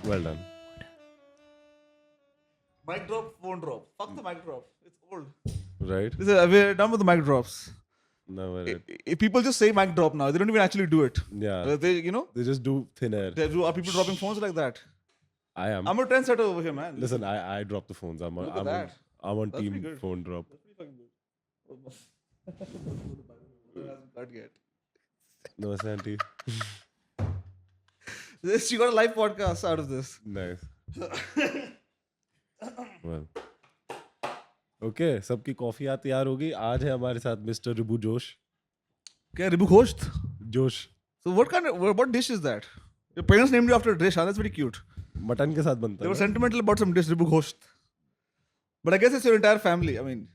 Well done. Mic drop, phone drop. Fuck the mic drop. It's old. Right? We're done with the mic drops. No, People just say mic drop now. They don't even actually do it. yeah. They, you know, They just do thin air. are people dropping phones like that? I am. I'm a trendsetter over here, man. Listen, I drop the phones. I'm Look at on that. I'm on That's team pretty good. phone drop. Not yet. No, Santi. She got a live podcast out of this. Nice. Well. Okay, सबकी कॉफियाँ तैयार हो गई. आज है हमारे साथ mister Ribu जोश. Okay, Ribu Ghost. जोश So what dish is that? Your parents named you after a dish, huh? That's very cute. Mutton के साथ बनता They were है. sentimental about some dish, Ribu Ghost. But I guess it's your entire family. I mean,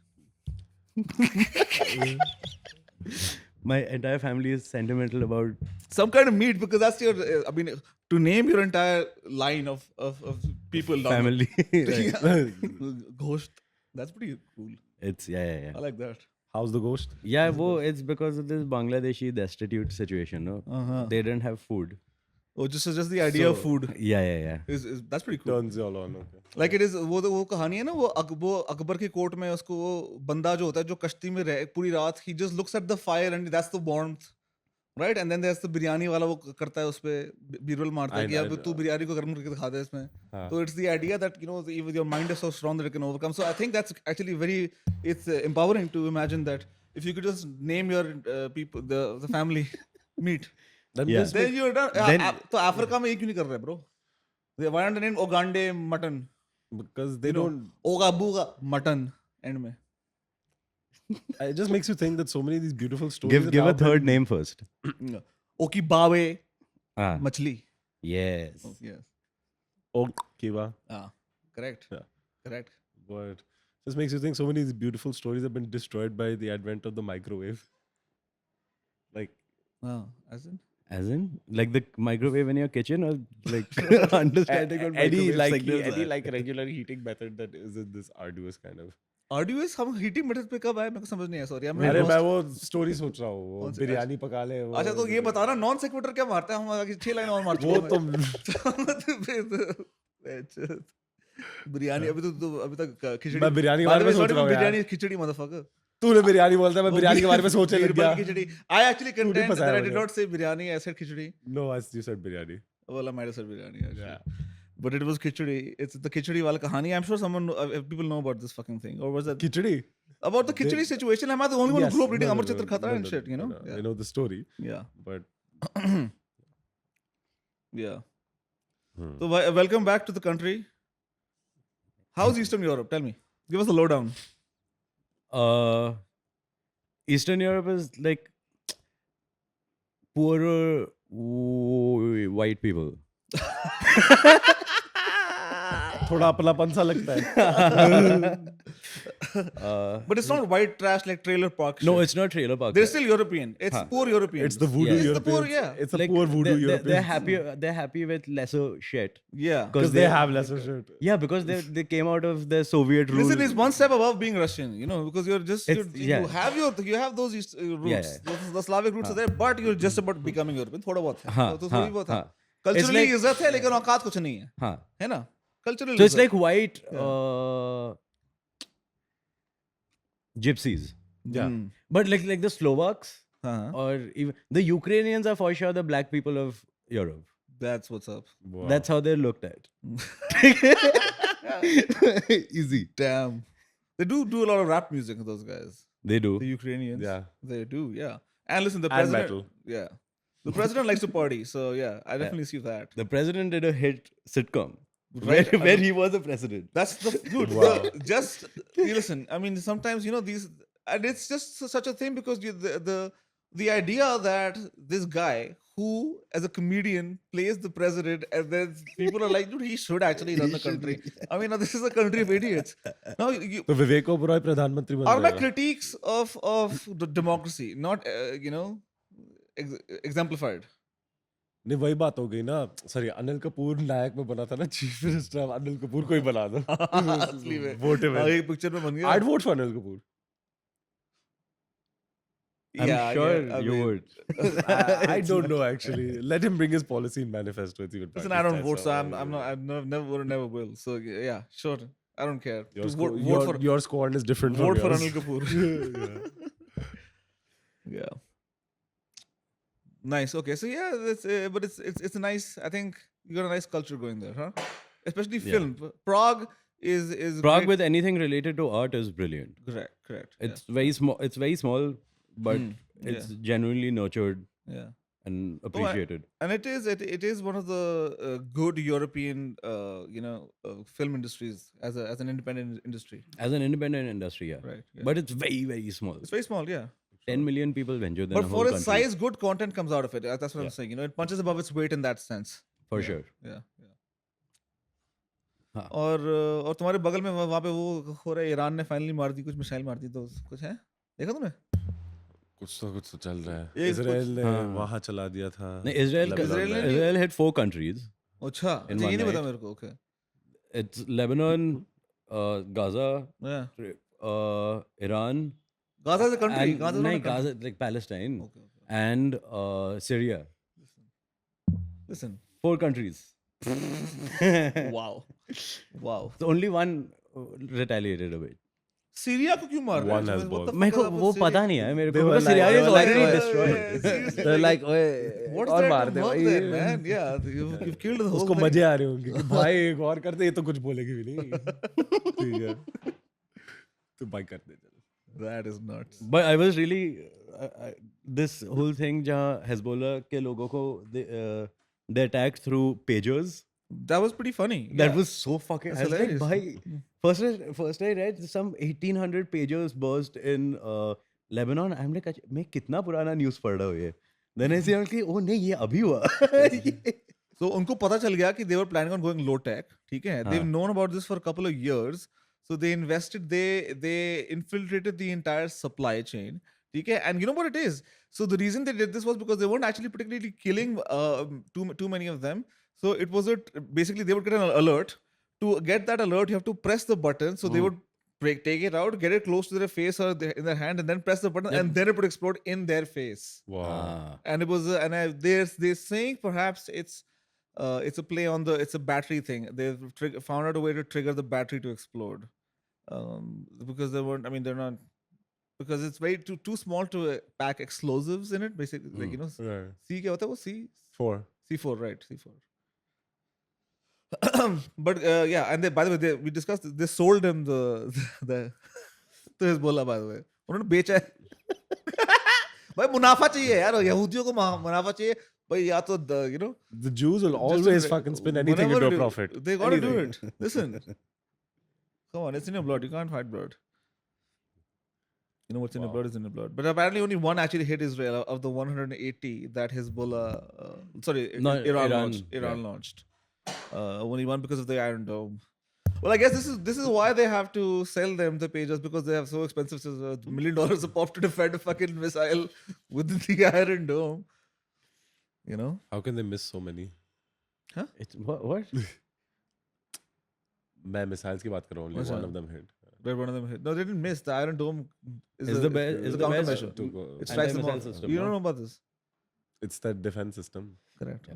My entire family is sentimental about some kind of meat because that's your. I mean, to name your entire line of people. down family. there. Right. Yeah. Ghost. That's pretty cool. It's yeah. I like that. How's the ghost? Yeah, it's because of this Bangladeshi destitute situation. No, Uh-huh. they didn't have food. Oh, just the idea of So- food Yeah. is that's pretty cool. Turns you all on. Okay. Like it is वो कहानी है ना वो अकबर की court में उसको वो बंदा जो होता है जो कश्ती में रह पूरी रात he just looks at the fire and that's the warmth, right? And then there's the biryani वाला वो करता है उस पे बीरबल मारता है कि I अब तू बिरयानी को गर्म करके दिखा दे इसमें. हाँ. So it's the idea that even your mind is so strong that it can overcome. So I think that's actually it's empowering to imagine that if you could just name your people the family meat. Then Yeah. this Then you're done. Then- तो Africa में ये क्यों नहीं कर रहे bro? Why aren't they named Ogande mutton? because they don't. Oga booga mutton end में. It just makes you think that so many of these beautiful stories. Give have a third been- name first. Okibawe Ah, मछली. yes. Yes. Kiva. Correct. Yeah. Correct. But just makes you think so many of these beautiful stories have been destroyed by the advent of the microwave. Like, As in, like the microwave in your kitchen, or like understanding what any microwave signals are? like regular heating method that isn't this arduous kind of. Arduous हम heating method पे कब आए मेरे को समझ नहीं आया sorry अरे मैं वो स्टोरी सोच रहा हूँ वो कौन सी? बिरयानी पका ले वो अच्छा तो ये बता ना नॉन सेक्विटर क्या मारता है हम आगे 6 लाइन और मार वो चुके तो हैं। बिरयानी अभी तो अभी तक खिचड़ी मैं बिरयानी के बारे में सोच रहा हूँ यार। बिरयानी खिचड़ी मदरफकर तूने बिरयानी बोलता है मैं बिरयानी के बारे में सोचने लग गया खिचड़ी आई एक्चुअली कंटेंट फंसाया दैट आई डिड मुझे। Not say biryani I said khichdi no I you said biryani well I might have said biryani actually. Yeah. But it was khichdi. It's the khichdi wala kahani. I'm sure people know about this fucking thing. Or was that khichdi about the khichdi situation? Am I the only one who grew up reading Amar Chitra Khatra and shit? You know? I know the story Yeah. but Yeah. Hmm. So welcome back to the country. How's Eastern Europe? Tell me. Give us the lowdown. Eastern Europe is like poorer white people. थोड़ा अपनापन सा लगता है But it's not white trash like trailer park. No, shit. it's not trailer park. They're still European. It's Huh. poor European. it's the voodoo Yes. It's the poor, Europeans yeah. it's a poor voodoo they're Europeans they're happy with lesser shit. Yeah. because they have lesser shit Yeah, because they came out of the Soviet rule. Listen, it's one step above being Russian, you know, because you yeah. have those roots. Yeah. The Slavic roots are there, but you're just about becoming European. थोड़ा बहुत है. हाँ, तो थोड़ी हाँ, बहुत है. हाँ. Culturally like- इज्जत है लेकिन औकात कुछ नहीं है. Huh. है ना? Cultural So it's इज्जत. like white gypsies. yeah Hmm. But like the Slovaks हाँ. or even the Ukrainians are for sure the black people of Europe. That's what's up. wow. That's how they're looked at. Easy. Damn. They do a lot of rap music, those guys. They do. The Ukrainians. yeah They do, yeah. And listen, the And president. metal. Yeah. The president likes to party, so yeah, I definitely see that. The president did a hit sitcom Right. where he was a president. That's the dude. Wow. Listen. I mean, sometimes these, and it's just such a thing because the idea that this guy who, as a comedian, plays the president, and then people are like, dude, he should actually run the country. I mean, this is a country of idiots. Now, तो विवेक ओबरॉय प्रधानमंत्री बन are my जाएगा critiques of the democracy not exemplified? नहीं वही बात हो गई ना सॉरी अनिल कपूर नायक में बना था ना चीफ मिनिस्टर अब अनिल कपूर को ही बना दो असली में वोट हाँ, एक पिक्चर में बन गया. I'd vote for Anil Kapoor I'm Yeah, sure I you mean, would. I don't know actually. Let him bring his policy and manifesto. It's even listen, I don't vote, so I'm not. I never will. So yeah, sure. I don't care. Your To sco- vote your squad is different for from yours. Anil Kapoor. Yeah. Yeah. Nice. Okay. So yeah, but it's a nice. I think you got a nice culture going there, huh? Especially Yeah. film. Prague is Prague great. with anything related to art is brilliant. Correct. It's very small. It's very small, but Mm, it's genuinely nurtured yeah. Yeah. and Oh, appreciated. And it is one of the good European film industries as an independent industry. As an independent industry, yeah. Right. Yeah. But it's very, very small. It's very small. Yeah. 10 million people venture in But a for whole its country. size, good content comes out of it. That's what I'm Yeah. saying. It punches above its weight in that sense. For Yeah. sure. Yeah. हाँ. और तुम्हारे बगल में वहाँ पे वो हो रहा है, ईरान ने फाइनली मार दी, कुछ मिसाइल मार दी, तो कुछ है देखा तुमने? कुछ तो चल रहा है. ये इजराइल ने हाँ. वहां चला दिया था. No, Israel, Lebanon में. Israel hit 4 countries. अच्छा In ये one नहीं पता night. मेरे को. Okay. It's Lebanon, Gaza, Yeah. Iran. Gaza is a country. and- Gaza is not a nahin, country. Gaza, like Palestine. Okay. And Syria. Listen. 4 countries. Wow. Wow. So only one retaliated a bit. Syria को क्यों मार रहे One has हैं? What the मेरे fuck को is up वो with पता Syria? नहीं है मेरे They को. were because like- Syria they is were like, already "Oye, destroyed. seriously, They're like, ओए What's और there मार to दे mug भाई. there, man? Yeah, you've killed the whole उसको thing. मजे आ रहे होंगे कि भाई एक और करते, ये तो कुछ बोलेगी भी नहीं. ठीक है. तो भाई कर दे चल. That is nuts. But I was really this whole thing जहाँ Hezbollah के लोगों को they attacked through pagers. That was pretty funny. That Yeah. was so fucking. That's I was like, hilarious. bhai, first I read some 1800 pagers burst in Lebanon. I'm like, अच्छा, मैं कितना पुराना news पढ़ रहा हूँ ये. Then I see कि oh नहीं ये अभी हुआ. So उनको पता चल गया कि they were planning on going low tech. ठीक है. They've हाँ. known about this for a couple of years. So they invested. They infiltrated the entire supply chain. ठीक है. And you know what it is? So the reason they did this was because they weren't actually particularly killing too many of them. So it was basically they would get an alert. To get that alert, you have to press the button. So they would take it out, get it close to their face or in their hand, and then press the button, Yep. and then it would explode in their face. Wow. Ah. And it was they're saying perhaps it's a play on it's a battery thing. They've found out a way to trigger the battery to explode. Because they weren't. I mean, they're not. Because it's very too small to pack explosives in it. Basically, like Right. C क्या होता है वो C 4. C4, right? C4. But yeah, and by the way, we discussed they sold him the to Hezbollah. By the way, उन्होंने बेचा है. भाई मुनाफा चाहिए यार, यहूदियों को मुनाफा चाहिए. भाई या तो The Jews will always fucking spin anything into a profit. They gotta do Anything. it. Listen, come on, it's in your blood. You can't fight blood. You know what's in your Wow. blood is in your blood. But apparently, only one actually hit Israel of the 180 that Hezbollah, No, Iran Iran, launched. Iran yeah. launched. Only one because of the Iron Dome. Well, I guess this is why they have to sell them the pages, because they have so expensive. So $1 million a pop to defend a fucking missile with the Iron Dome. You know? How can they miss so many? It's what? मैं missiles की बात कर रहा हूँ. Only What's one that? of them hit. Where one of them hit. No, they didn't miss. The Iron Dome Is is the best- is a the best countermeasure. to go- It strikes them Anti-missile all. system, You don't no? know about this? It's that defense system. Correct.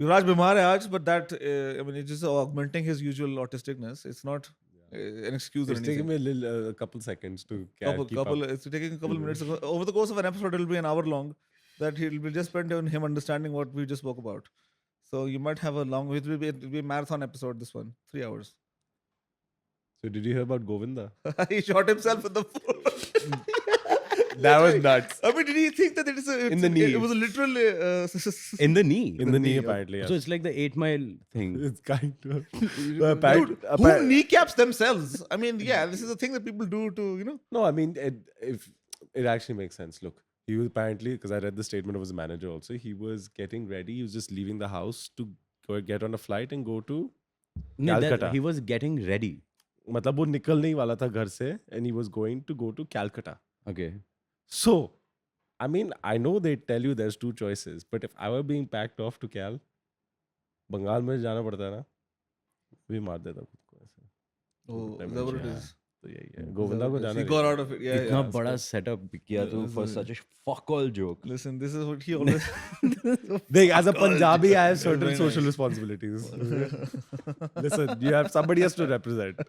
Yuvraj bimar hai aaj, but that I mean, it's just augmenting his usual autisticness. It's not an excuse or It's taking anything. me a couple seconds to keep Couple. up. It's taking a couple minutes. Over the course of an episode, it'll be an hour long. That we'll just spend on him understanding what we just spoke about. So you might have a long. It'll be a marathon episode. This one, 3 hours. So did you hear about Govinda? He shot himself in the foot. That was nuts. I mean, did he think that it is In the knee. It was a literal. In the knee. In the knee, knee, apparently. So it's like the 8 Mile thing. It's kind of. Dude, who kneecaps themselves? I mean, yeah, this is a thing that people do to. No, I mean, if it actually makes sense. Look, he was apparently, because I read the statement of his manager also, he was getting ready. He was just leaving the house to go get on a flight and go to No, Calcutta. he was getting ready. मतलब वो निकलने ही वाला था घर से, and he was going to go to Calcutta. Okay. So, I mean, I know they tell you there's two choices, but if I were being packed off to Cal, Bengal में जाना पड़ता है ना, भी मार देता खुद को ऐसे. Oh, is Damage, that what it yeah. is? तो यही है गोविंदा को जाना He got out of it. Yeah, इतना yeah. बड़ा सेटअप किया तू for such a fuck all joke. Listen, this is what he always. They, as a Punjabi, I have certain social responsibilities. Listen, you have somebody has to represent.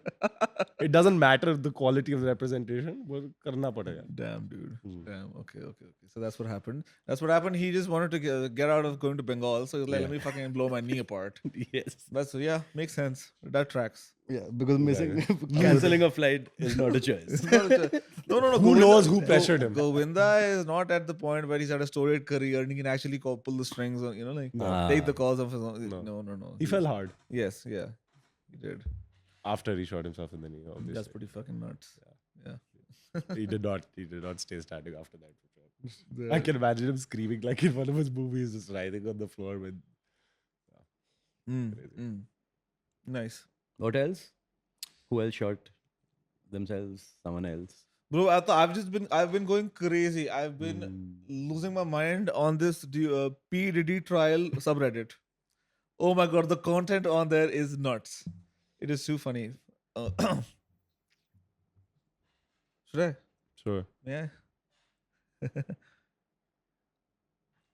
It doesn't matter the quality of the representation. वो करना पड़ेगा. Damn, dude. Damn. Okay. So that's what happened. He just wanted to get out of going to Bengal. So he was like, let me fucking blow my knee apart. Yes. That's yeah, makes sense. That tracks. Yeah, because cancelling a flight is not a choice. No. Who knows who pressured him? Govinda is not at the point where he's had a storied career and he can actually pull the strings, take the calls of his own. No. He fell hard Yes, yeah, he did. after he shot himself in the knee. Obviously. That's pretty fucking nuts. Yeah. He did not stay static after that. For sure. I can imagine him screaming like in one of his movies, just writhing on the floor with. Nice. What else? Who else shot themselves? Someone else? Bro, I've been going crazy. I've been losing my mind on this P Diddy trial subreddit. Oh my god, the content on there is nuts. It is too funny. Should I? Sure. Yeah.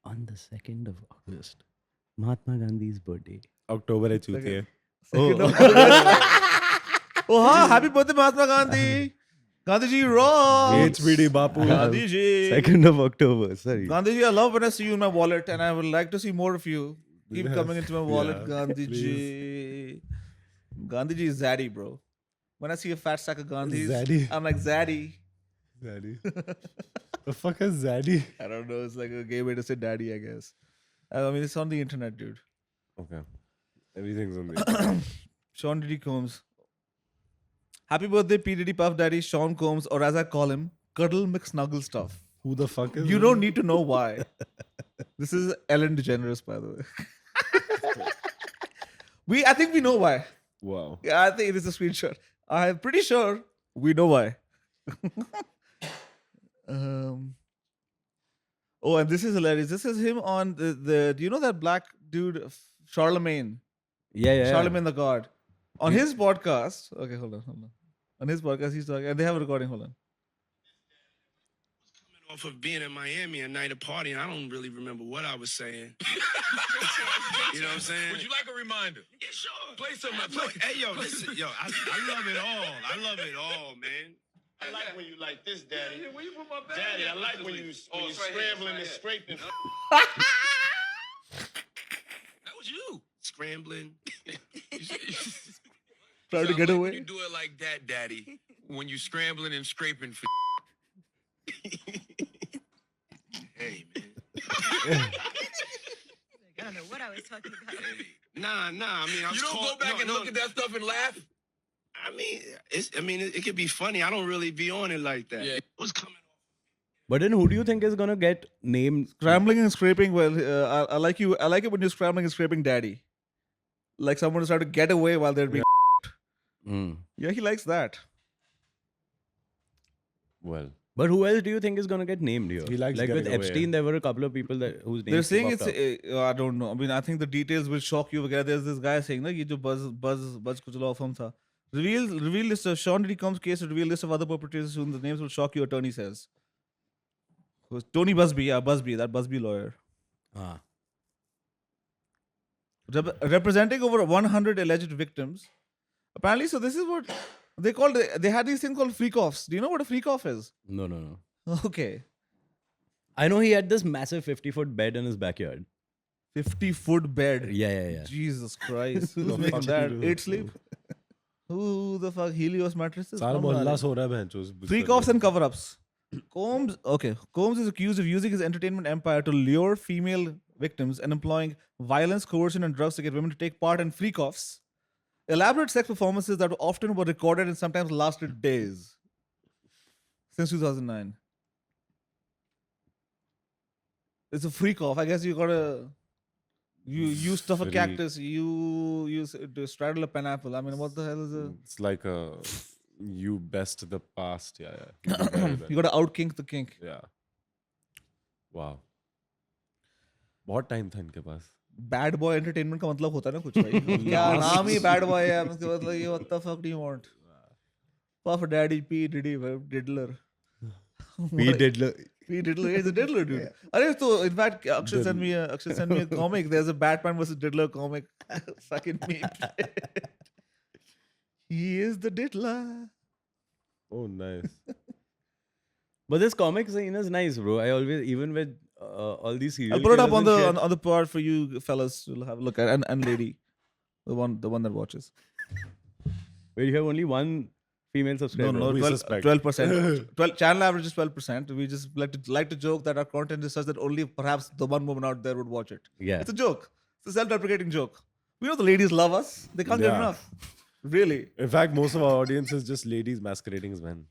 On the 2nd of August, Mahatma Gandhi's birthday. October है चूतिए. Oh, happy birthday, Mahatma Gandhi. Gandhi ji, rock. HBD Bapu. Gandhi ji. 2nd of October, sorry. Gandhi ji, I love when I see you in my wallet, and I would like to see more of you. Keep coming into my wallet, Yeah, Gandhi ji. Gandhi ji is zaddy, bro. When I see a fat stack of Gandhis, Zaddy. I'm like, zaddy. Zaddy. The fuck is Zaddy? I don't know. It's like a gay way to say daddy, I guess. I mean, it's on the internet, dude. Okay. Everything's on the. Sean Diddy Combs. Happy birthday, P. Diddy Puff Daddy, Sean Combs, or as I call him, Cuddle McSnuggle Stuff. Who the fuck is? You don't need to know why. This is Ellen DeGeneres, by the way. I think we know why. Wow. Yeah, I think it is a screenshot. I'm pretty sure we know why. Oh, and this is hilarious. This is him on the do you know that black dude, Charlemagne? Yeah. Charlemagne the God. On his podcast. Okay, hold on. On his podcast, he's talking, and they have a recording. Hold on. Off of being in Miami a night of partying, I don't really remember what I was saying. You know what I'm saying? Would you like a reminder? Yeah, sure. Play something. Hey, yo, listen, yo, I love it all. I love it all, man. I like when you like this, Daddy. Where you put my bag? Daddy, I like when you scrambling and scraping. That was you. Scrambling. Trying to get When away. you do it like that, Daddy, when you scrambling and scraping for. Hey, man. I don't know what I was talking about. Hey. Nah. I mean, I was You don't go back and look at that stuff and laugh? I mean, it could be funny. I don't really be on it like that. Yeah. It was coming off. But then who do you think is gonna get named? Scrambling and scraping. Well, I like you. I like it when you're scrambling and scraping daddy. Like someone is trying to get away while they're being. Yeah, he likes that. Well, But who else do you think is gonna get named here? He likes like with getting away. Epstein, there were a couple of people whose names They're saying popped it's. up. I don't know. I mean, I think the details will shock you. There's this guy saying, "Na, ye jo Buzz kuch law firm tha." Reveal list of Sean Diddy Combs case. Reveal list of other perpetrators whom the names will shock you. Attorney says. Who's Tony Busby? Yeah, Busby. That Busby lawyer. Ah. Representing over 100 alleged victims. Apparently, so this is what they called. They had these things called freak-offs. Do you know what a freak-off is? No. Okay. I know he had this massive 50-foot bed in his backyard. 50-foot bed. Yeah. Jesus Christ. Who's The making fuck that? you do? 8 sleep? Who the fuck? Helios mattresses? सारा Come मोहल्ला on. सो रहा है बहनचोद इस बिस्तर Freak-offs में. and cover-ups. Combs is accused of using his entertainment empire to lure female victims and employing violence, coercion, and drugs to get women to take part in freak-offs. Elaborate sex performances that often were recorded and sometimes lasted days. Since 2009. It's a freak-off. I guess you gotta... You stuff a Freak. cactus. You straddle a pineapple. I mean, what the hell is a... It's like a you best the past. Yeah. You do very well. You gotta out-kink the kink. Yeah. Wow. बहुत time था इनके पास. Bad boy entertainment का मतलब होता है ना कुछ भाई क्या नाम ही बैड बॉय है उसके मतलब ये what the fuck do you want Puff Daddy, P Diddy, Diddler. P. Diddler. P Diddler, he's a Diddler, dude. So in fact, Akshay sent me a comic. There's a Batman versus Diddler comic. Fucking me. He is the Diddler. Oh, nice. But this comic scene is nice, bro. I always, even with all these serial I'll put it up killers on and the shit, pod for you fellas to have a look at, and lady, the one that watches. where you have only one female subscriber. No, we 12%. 12 channel average is 12%. We just like to joke that our content is such that only perhaps the one woman out there would watch it. Yeah. It's a joke. It's a self-deprecating joke. We know the ladies love us. They can't get Yeah. enough. Really. In fact, most of our audience is just ladies masquerading as men.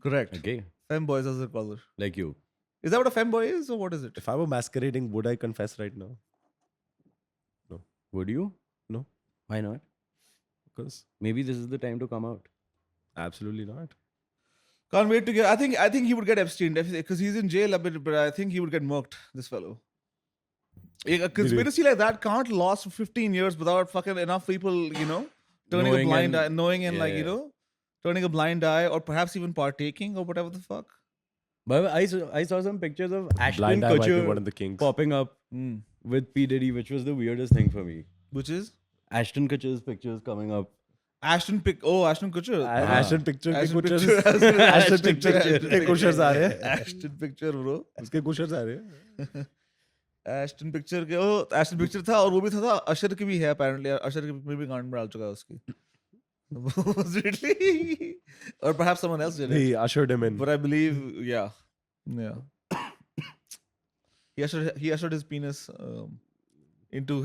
Correct. Okay. Femboys, as they call it. Like you. Is that what a femboy is, or what is it? If I were masquerading, would I confess right now? Would you? No. Why not? Because Maybe this is the time to come out. absolutely not. Can't wait to get. I think he would get Epstein because he's in jail a bit, but I think he would get murked. This fellow. A conspiracy like that can't last for 15 years without fucking enough people, turning Knowing a blind and- eye, knowing and Yeah. turning a blind eye, or perhaps even partaking or whatever the fuck. But I saw some pictures of Ashton Blind eye might be one Kutcher of the kings. popping up with P. Diddy, which was the weirdest thing for me. Which is Ashton Kutcher's pictures coming up. Ashton Kutcher. Ashton picture के Ashton कुछ picture. Ashton picture के कुशर्स आ रहे हैं. Ashton picture, bro. उसके कुशर्स आ रहे हैं. Ashton picture था और वो भी था अशर की भी है apparently. अशर की में भी गांड में डाल चुका है उसकी. Was it really? Or perhaps someone else did it. He ushered him in. But I believe, yeah. He ushered his penis into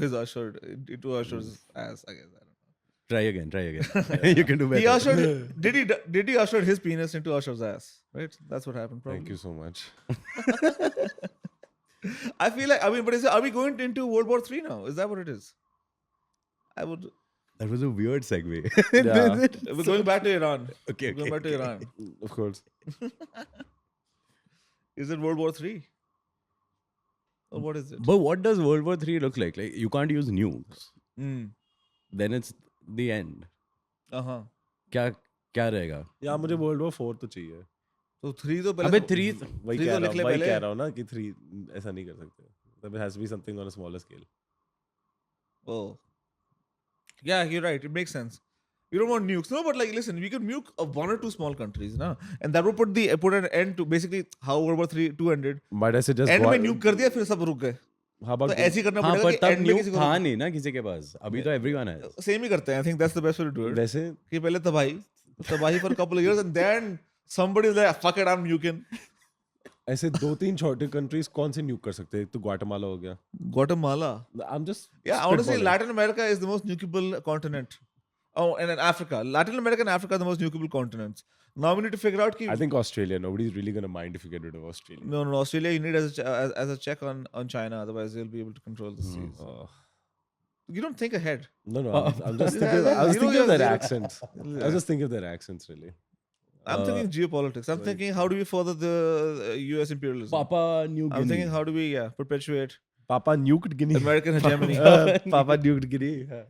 Usher's ass, I guess. I don't know. Try again. You can do better. He ushered. Did he ushered his penis into Usher's ass? Right. That's what happened. Probably. Thank you so much. I feel like but are we going into World War III now? Is that what it is? I would. That was a weird segue. Yeah. We're going back to Iran. Okay, We're going back to Iran. Of course. Is it World War III? Or what is it? But what does World War III look like? Like, you can't use nukes. Mm. Then it's the end. Uh-huh. क्या रहेगा? या मुझे World War 4 तो चाहिए. So 3 तो पहले. अबे 3 वही Three कह तो रहा लिख ले हूँ. वही पहले. कह रहा हूँ ना कि 3 ऐसा नहीं कर सकते. There has to be something on a smaller scale. Oh. Yeah, you're right. It makes sense. You don't want nukes. No, but like, listen, we could nuke one or two small countries, na? And that would put an end to basically how World War III ended. Might I suggest End में nuke कर दिया फिर सब रुक गए. How about तो ऐसे ही करना हाँ, पड़ेगा पर कि तब end में न्यूक किसी को था नहीं ना किसी के पास. अभी तो everyone has. same ही करते हैं. I think that's the best way to do it. वैसे कि पहले तबाही for a couple of years and then somebody is like, fuck it, I'm nuking. ऐसे 2-3 छोटे countries कौन से nuke कर सकते हैं? एक तो Guatemala हो गया. Guatemala. I'm just Yeah, honestly, spitballing. Latin America is the most nukeable continent. Oh, and then Africa. Latin America and Africa are the most nukeable continents. Now we need to figure out. I think Australia. Nobody's really gonna mind if you get rid of Australia. No, Australia, you need as a check on China. Otherwise, they'll be able to control the seas. Oh. You don't think ahead. No, I'm just Yeah, thinking. I was zero, thinking of yeah, their zero. accents. I was just thinking of their accents, really. I'm thinking geopolitics. I'm thinking how do we further the US imperialism? Papa New Guinea. I'm thinking how do we perpetuate Papa nuked Guinea. American hegemony. Papa nuked Guinea.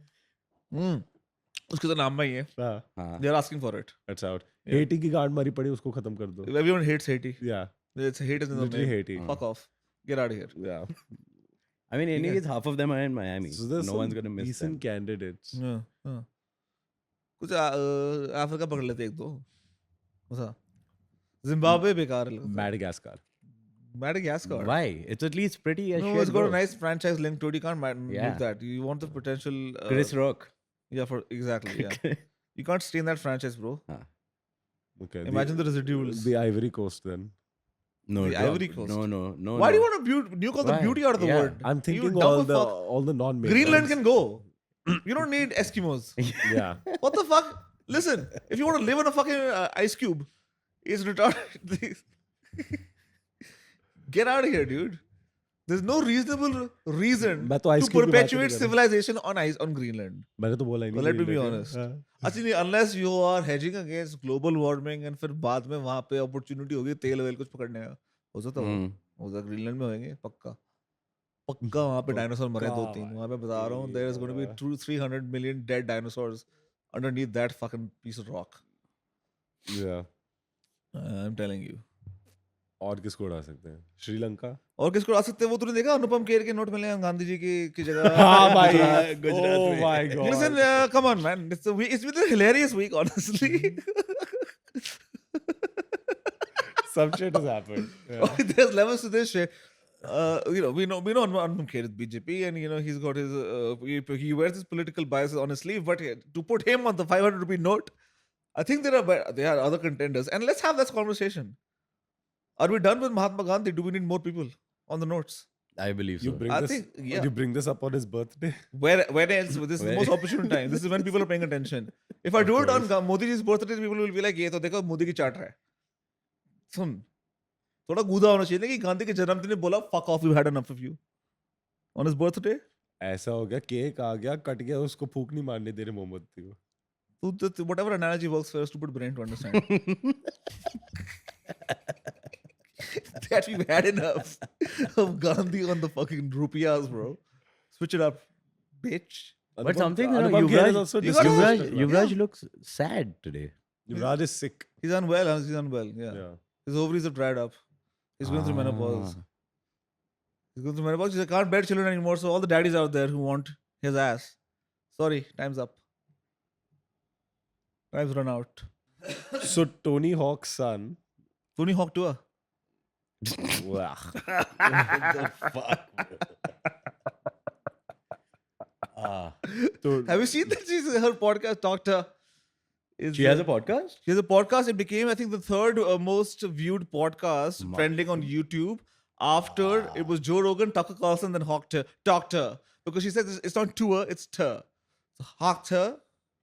उसके तो नाम में ही है. हाँ, They're asking for it. that's out. Yeah. Haiti की गांड मारी पड़ी उसको खत्म कर दो. Everyone hates Haiti. Yeah, It's hate is in the literally name. Haiti. Fuck off. Get out of here. Yeah. I mean, anyways, half of them are in Miami. So there's No some one's gonna miss decent them. candidates. हाँ. कुछ Africa पकड़ लेते एक दो. ऐसा. Zimbabwe बेकार है. Madagascar. Madagascar. Why? It's at least pretty as No, shit, it's got a bro. nice franchise link to it. You can't Yeah. move that. You want the potential. Chris Rock. Yeah, exactly. Yeah. You can't stay in that franchise, bro. Okay. Imagine the residuals. The Ivory Coast then. No, The dog. Ivory Coast. No. Why do you no. want to nuke all the Why? beauty out of the Yeah. world? I'm You thinking dumb fuck. all the non-main. Greenland ones. can go. You don't need Eskimos. Yeah. What the fuck? Listen, if you want to live in a fucking ice cube, it's retarded. Get out of here, dude. There's no reasonable reason मैं तो ice to cube की बात ही नहीं perpetuate कर रहा. civilization on Greenland. मैंने तो बोला ही नहीं. Well, let me be Greenland honest. है. हाँ. Actually, unless you are hedging against global warming and फिर बाद में वहाँ पे opportunity होगी तेल वेल कुछ पकड़ने का, हो सकता है वो उधर ग्रीनलैंड में होंगे पक्का वहाँ पे डायनासोर मरे दो पक्का तीन वहाँ पे बता रहा हूँ there is going to be 300 million dead dinosaurs underneath that fucking piece of rock. Yeah. I'm telling you. और किसको उड़ा सकते हैं? श्रीलंका? और किसको आ सकते हैं वो तूने देखा अनुपम खेर के नोट मिले हैं गांधी जी की जगह हाँ भाई. गुजरात Oh में. my god. Listen, come on, man. It's been a hilarious week, honestly. Some shit has happened. Yeah. There's levels to this shit. We know Anupam Kher is BJP, and he's got his he wears his political biases on his sleeve. But to put him on the 500 rupee note, I think there are other contenders, and let's have this conversation. Are we done with Mahatma Gandhi? Do we need more people on the notes? I believe You so. bring I this. think, yeah. You bring this up on his birthday. Where else? This is the Where- most opportune time. This is when people are paying attention. If I do it on Modi ji's birthday, people will be like, "ये तो देखो मोदी की चाट है." सुन, थोड़ा गूदा होना चाहिए ना कि गांधी के जन्मदिन में बोला, "Fuck off, we've had enough of you." On his birthday, ऐसा हो गया, केक आ गया, कट गया, उसको फूक नहीं मारने दे रहे मोमबत्ती को. whatever analogy works for a stupid brain to understand. That we've had enough of Gandhi on the fucking rupiahs, bro. Switch it up, bitch. But something, Anupam Kher is also You gotta- disrespected, man. Yuvraj looks sad today. Yuvraj is sick. He's unwell. He's unwell. Yeah. Yeah. His ovaries have dried up. He's going through menopause. Ah. He's going through menopause. He can't bear children anymore. So all the daddies out there who want his ass, sorry, time's up. Time's run out. So Tony Hawk's son. Tony Hawk tour. Wow. Ah. So, Have you seen that? Her podcast, Doctor. She has a podcast? She has a podcast. It became, I think, the third most viewed podcast trending on YouTube after it was Joe Rogan, Tucker Carlson, then Doctor. Because she says it's not tour, it's ter. So Hawkter,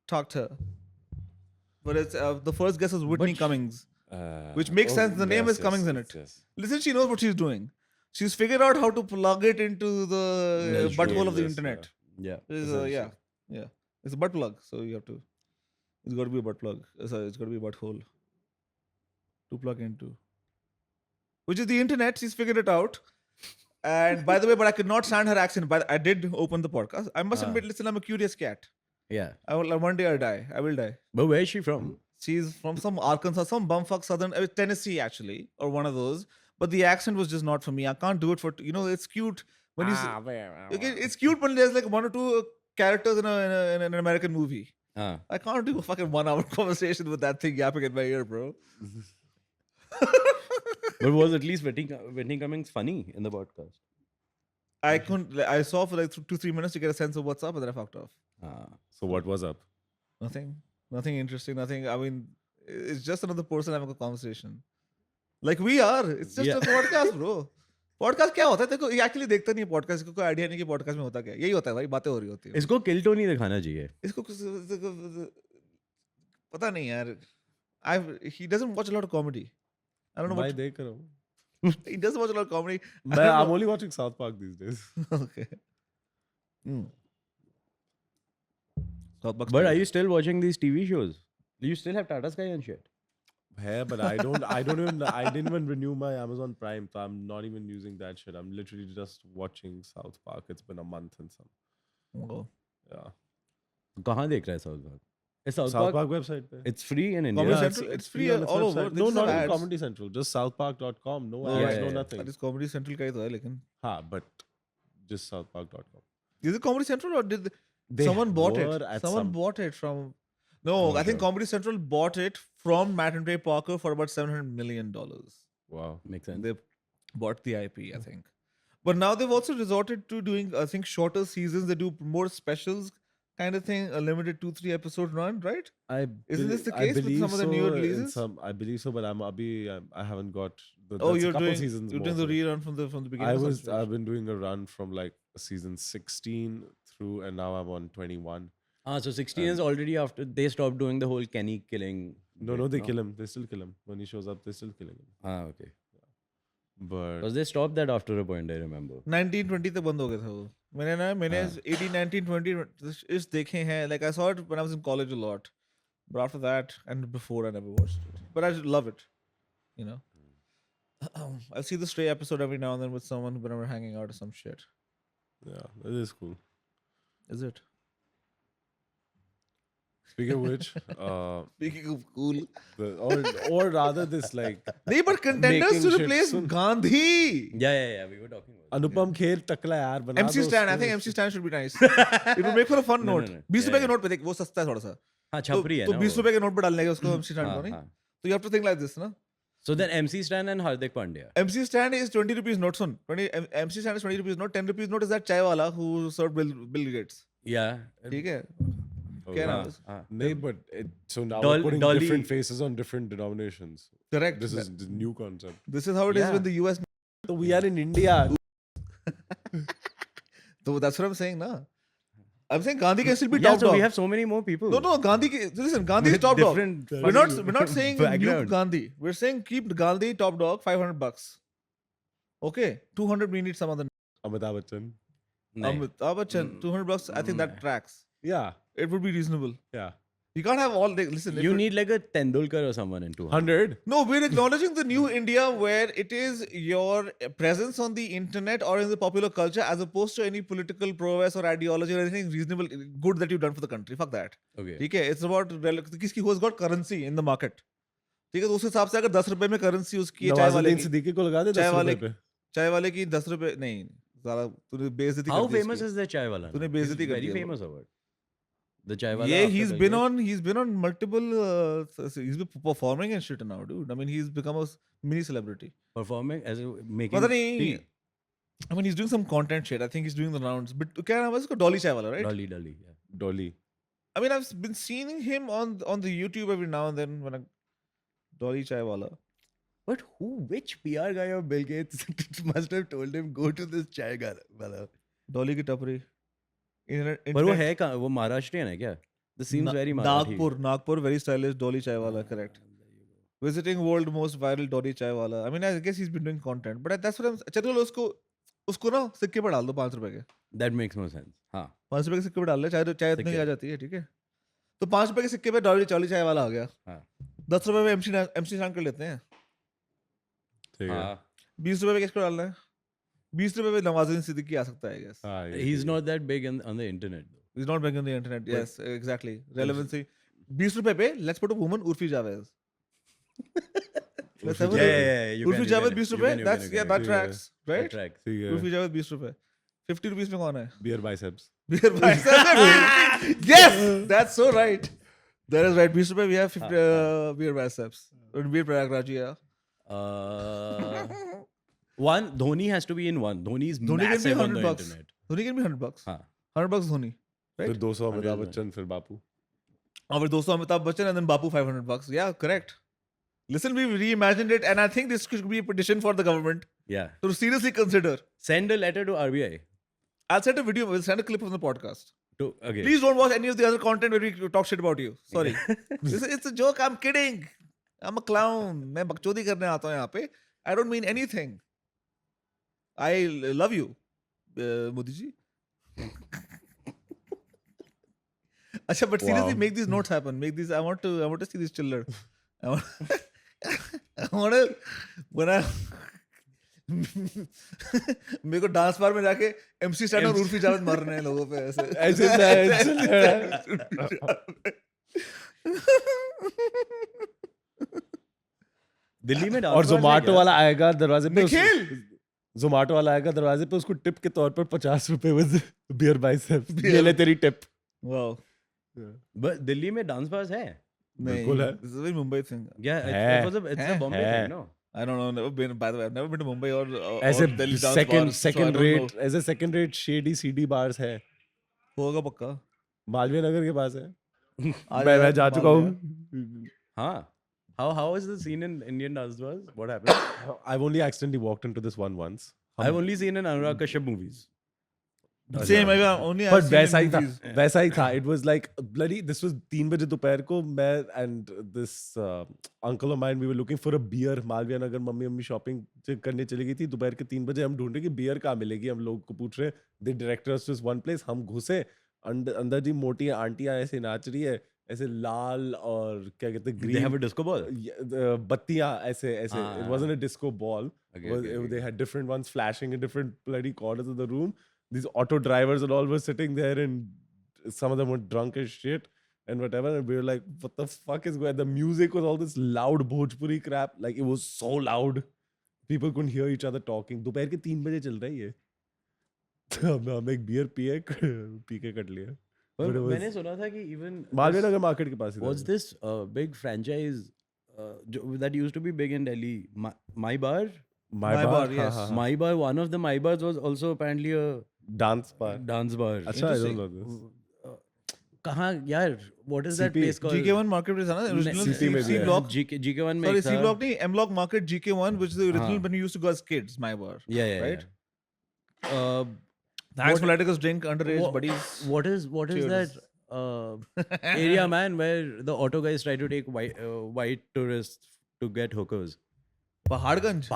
Doctor. But it's the first guest was Whitney Cummings. Which makes sense. The name is Cummings in it. Yes. Listen, she knows what she's doing. She's figured out how to plug it into the butthole of the yes, internet. Yeah. Yeah. It's a butt plug, so you have to. It's got to be a butt plug. Sorry, it's got to be a butthole to plug into. Which is the internet. She's figured it out. And by the way, but I could not stand her accent. But I did open the podcast. I must admit, listen, I'm a curious cat. Yeah. One day I'll die. I will die. But where is she from? She's from some Arkansas, some bumfuck southern, Tennessee actually, or one of those. But the accent was just not for me. I can't do it for, it's cute when you okay, it's cute when there's like one or two characters in an American movie. Ah. I can't do a fucking 1 hour conversation with that thing yapping in my ear, bro. But was at least Whitney Cummings funny in the podcast? I couldn't, I saw for like 2-3 minutes to get a sense of what's up, and then I fucked off. Ah. So what was up? Nothing interesting, nothing. I mean, it's just another person having a conversation. Like we are. It's just a podcast, bro. Podcast क्या होता है? देखो ये actually देखता नहीं है podcast को, कोई आइडिया नहीं कि पॉडकास्ट में होता क्या है. यही होता है भाई, बातें हो रही होती है. इसको किल तो नहीं दिखाना चाहिए. इसको पता नहीं यार. He doesn't watch a lot of comedy. I don't know मैं what देख रहा हूँ. he doesn't watch a lot of comedy. I'm only watching South Park these days. Okay. South Park's But are fine. you still watching these TV shows? Do you still have Tata Sky and shit? Yeah, but I didn't even renew my Amazon Prime, so I'm not even using that shit. I'm literally just watching South Park. It's been a month and some. Oh. Yeah. कहाँ देख रहा है South Park? Is South Park website पे. It's free in India. Comedy Yeah, Central, it's free on its all over. website. They No, just not have in ads. Comedy Central. Just southpark.com. No Oh, ads, yeah, no yeah. nothing. That is Comedy Central का ही तो है लेकिन. हाँ, but just southpark.com. Is it Comedy Central or did They someone bought it? were at Someone some- bought it from. No, I think Comedy Central bought it from Matt and Ray Parker for about $700 million. Wow. Makes sense. They bought the IP, I think. But now they've also resorted to doing, I think, shorter seasons. They do more specials kind of thing, a limited 2-3 episode run, right? Isn't this the case with some of the newer releases? I believe so, but I haven't got. Oh, that's a you're couple doing seasons you're more, doing the so- rerun from the beginning. or some I've shit. been doing a run from like season 16 through, and now I'm on 21. Ah, so 16 is already after they stopped doing the whole Kenny killing. No, bit, they kill him. They still kill him when he shows up. They're still killing him. Ah, okay. But Because they stopped that after a point, I remember. 1920 तक बंद हो गया था वो. मैंने 18, 19, 20 इस देखे हैं. Like I saw it when I was in college a lot. But after that and before I never watched it. But I love it. You know. I'll see the Stray episode every now and then with someone whenever we're hanging out or some shit. yeah, it is cool. Is it? Speaking of which, Speaking of cool. or rather this like नहीं, but contenders making to shit replace soon, Gandhi. Yeah. We were talking about. Anupam Kher टकला यार बना MC दो stand, I उसको। think MC stand should be nice. It would make for a fun No, note. no. 20 रुपए के Yeah. Note पे देख, वो सस्ता है थोड़ा सा. हाँ, तो छपरी है तो ना 20 वो। रुपए के नोट पे डालने का उसको MC stand हाँ, को नहीं. हाँ. So you have to think like this, ना. So then MC Stan and Hardik Pandya. MC stand is 20 rupees note. Sun, 20 MC stand is 20 rupees note. 10 rupees note is that chai wala who served Bill Gates. Yeah. ठीक है. Oh, क्या yeah. नाम है? हाँ. नहीं, but so now Dolly- we're putting Dolly- different faces on different denominations. Correct. This is the new concept. This is how it is Yeah. when the US. So we are in India. So that's what I'm saying, na. I'm saying Gandhi can still be Yeah, top so dog. we have so many more people. No, Gandhi. Listen, Gandhi is With top dog. different We're not saying nuke background. Gandhi. We're saying keep Gandhi top dog, $500. Okay, 200 we need some other. Amitabh Bachchan. नहीं. Amitabh Bachchan, $200. I think that tracks. Yeah, It would be reasonable. yeah. You can't have all. Listen, You need like a Tendulkar or someone in 200. 100. No, we're acknowledging the new India where it is your presence on the internet or in the popular culture as opposed to any political prowess or ideology or anything reasonable, good that you've done for the country. Fuck that. Okay. ठीक है, it's about किसकी who has got currency in the market. ठीक है, तो उस हिसाब से अगर 10 रुपए में करेंसी उसकी है चाय वाले नवाजुद्दीन की, सिद्दीकी को लगा दे चाय 10 वाले रुपए पे। चाय वाले की 10 रुपए नहीं, सारा तूने बेइज्जती How कर दी famous इसकी. is the chai wala? तूने He's बेइज्जती कर very दी है famous or what? The chai wala. Yeah, after he's Bill been Gates? on multiple he's been performing and shit now, dude. I mean, he's become a mini celebrity. Performing as a making पता नहीं. tea. I mean, he's doing some content shit. I think he's doing the rounds. But क्या नाम है उसका? Dolly Chai wala, right? Dolly. Yeah. Dolly. I mean, I've been seeing him on the YouTube every now and then when I Dolly Chai wala. But which PR guy of Bill Gates must have told him go to this chai wala? Dolly की टपरी. पर वो है कहाँ? वो महाराष्ट्रियन है क्या? This seems very Marathi. Nagpur, very stylish Dolly Chai wala, correct. Visiting world most viral Dolly Chai wala. I mean, I guess he's been doing content, but that's what I'm. चलो उसको ना सिक्के पर डाल दो 5 रुपए के. That makes more sense. हाँ. 5 रुपए के सिक्के पे डाल ले, चाहे इतनी सिक्के। आ जाती है, ठीक है. तो 5 रुपए के सिक्के पे डॉली चाय वाला आ गया. हाँ. 10 रुपए में MC शान कर लेते हैं. ठीक है। हाँ. 20 रुपए पे किसको डालना है? 20 रुपए पे नवाजुद्दीन सिद्दीकी आ सकता है, I guess. हाँ, ये He's ठीक है। not that big on the internet though. He's not big on the internet. Yes, exactly. Relevancy. 20 रुपए पे let's put a woman Urfi Javed. Let's have a you Urfi can, Javed you 20 can, रुपए. you That's can, yeah, you that can. tracks, That right? tracks. ठीक है। Urfi Javed 20 रुपए. 50 rupees में कौन है? Beer biceps. Beer biceps. Yes, that's so right. That is right. 20 रुपए we have 50, beer biceps. Beer Prayagraj, yeah. One Dhoni has to be in one. Dhoni is Dhoni can be massive on the $100. internet. Dhoni can be $100. हाँ. $100 Dhoni. Right? फिर 200 अमिताभ 100 बच्चन फिर बापू। और फिर 200 Amitabh Bachchan and then Bapu $500. Yeah, correct. Listen, we reimagined it, and I think this could be a petition for the government Yeah. to seriously consider. Send a letter to RBI. I'll send a video. We'll send a clip from the podcast. Okay. Please don't watch any of the other content where we talk shit about you. Sorry. It's a joke. I'm kidding. I'm a clown. मैं बकचोदी करने आता हूँ यहाँ पे. I don't mean anything. I love you, Modi ji. अच्छा, but seriously, Wow. make these notes happen. Make these. I want to see this chiller. I want to when I मेरे को डांस बार में जाके MC stand और उर्फी जावेद मारने हैं लोगों पे ऐसे ऐसे दिल्ली में और जोमाटो वाला आएगा दरवाजे पे निखिल! जोमाटो वाला आएगा दरवाजे पे उसको टिप के तौर पर 50 रुपए विद बियर बाइसेप्स ये ले तेरी टिप वाओ But दिल्ली में डांस बार्स है. बिल्कुल है। This is a very Mumbai thing. Yeah, है, it's a Bombay है। thing, no? I don't know. Never been. By the way, I've never been to Mumbai or ऐसे Delhi dance bars, so I second don't rate know. ऐसे second rate shady CD bars है होगा पक्का. मालवीय नगर के पास है आ मैं जाएगा जा चुका मालवीय. हूँ हाँ. How is the scene in Indian dance bars? What happened? I've only accidentally walked into this one once I've only seen in Anurag Kashyap movies. Same. I only. but I've seen वैसा in ही था movies. वैसा ही था it was like bloody this was 3 बजे दोपहर को मैं and this uncle of mine we were looking for a beer Malviya Nagar mummy shopping करने चली गई थी दोपहर के 3 बजे हम ढूंढ रहे कि बियर कहाँ मिलेगी हम लोग को पूछ रहे the director to one place हम घुसे अंदर जी मोटी आंटियां ऐसे नाच रही है ऐसे लाल और क्या कहते हैं They have a green disco ball. बत्तियां ऐसे ऐसे it Ah. wasn't a disco ball Okay, okay. they had different ones flashing in different bloody corners of the room. These auto drivers and all were sitting there, and some of them were drunk as shit. and whatever. And we were like, what the fuck is going? The music was all this loud Bhojpuri crap. Like it was so loud, people couldn't hear each other talking. दोपहर के 3 बजे चल रहा है ये. हम एक beer पिए पी के कट लिया. पर But it was- मैंने सुना था कि even मालवीय नगर मार्केट के पास ही था. what's this big franchise that used to be big in Delhi, My Bar? My My bar, bar, हाँ, yes. हाँ, हाँ. My Bar, one of the My Bars was also apparently a Dance bar. dance bar. अच्छा, I don't know this. कहाँ यार? What is that CP, place called? GK1 Market is original CP में भी C है. block. GK1 में Sorry, एक C था. block नहीं, M block Market GK1, which is the original हाँ. when we used to go as kids. My bar. Yeah, Right? Uh, Thanks for letting us drink underage, wha- buddies. what is Cheers. that area, man, where the auto guys try to take white tourists to get hookers? Paharganj.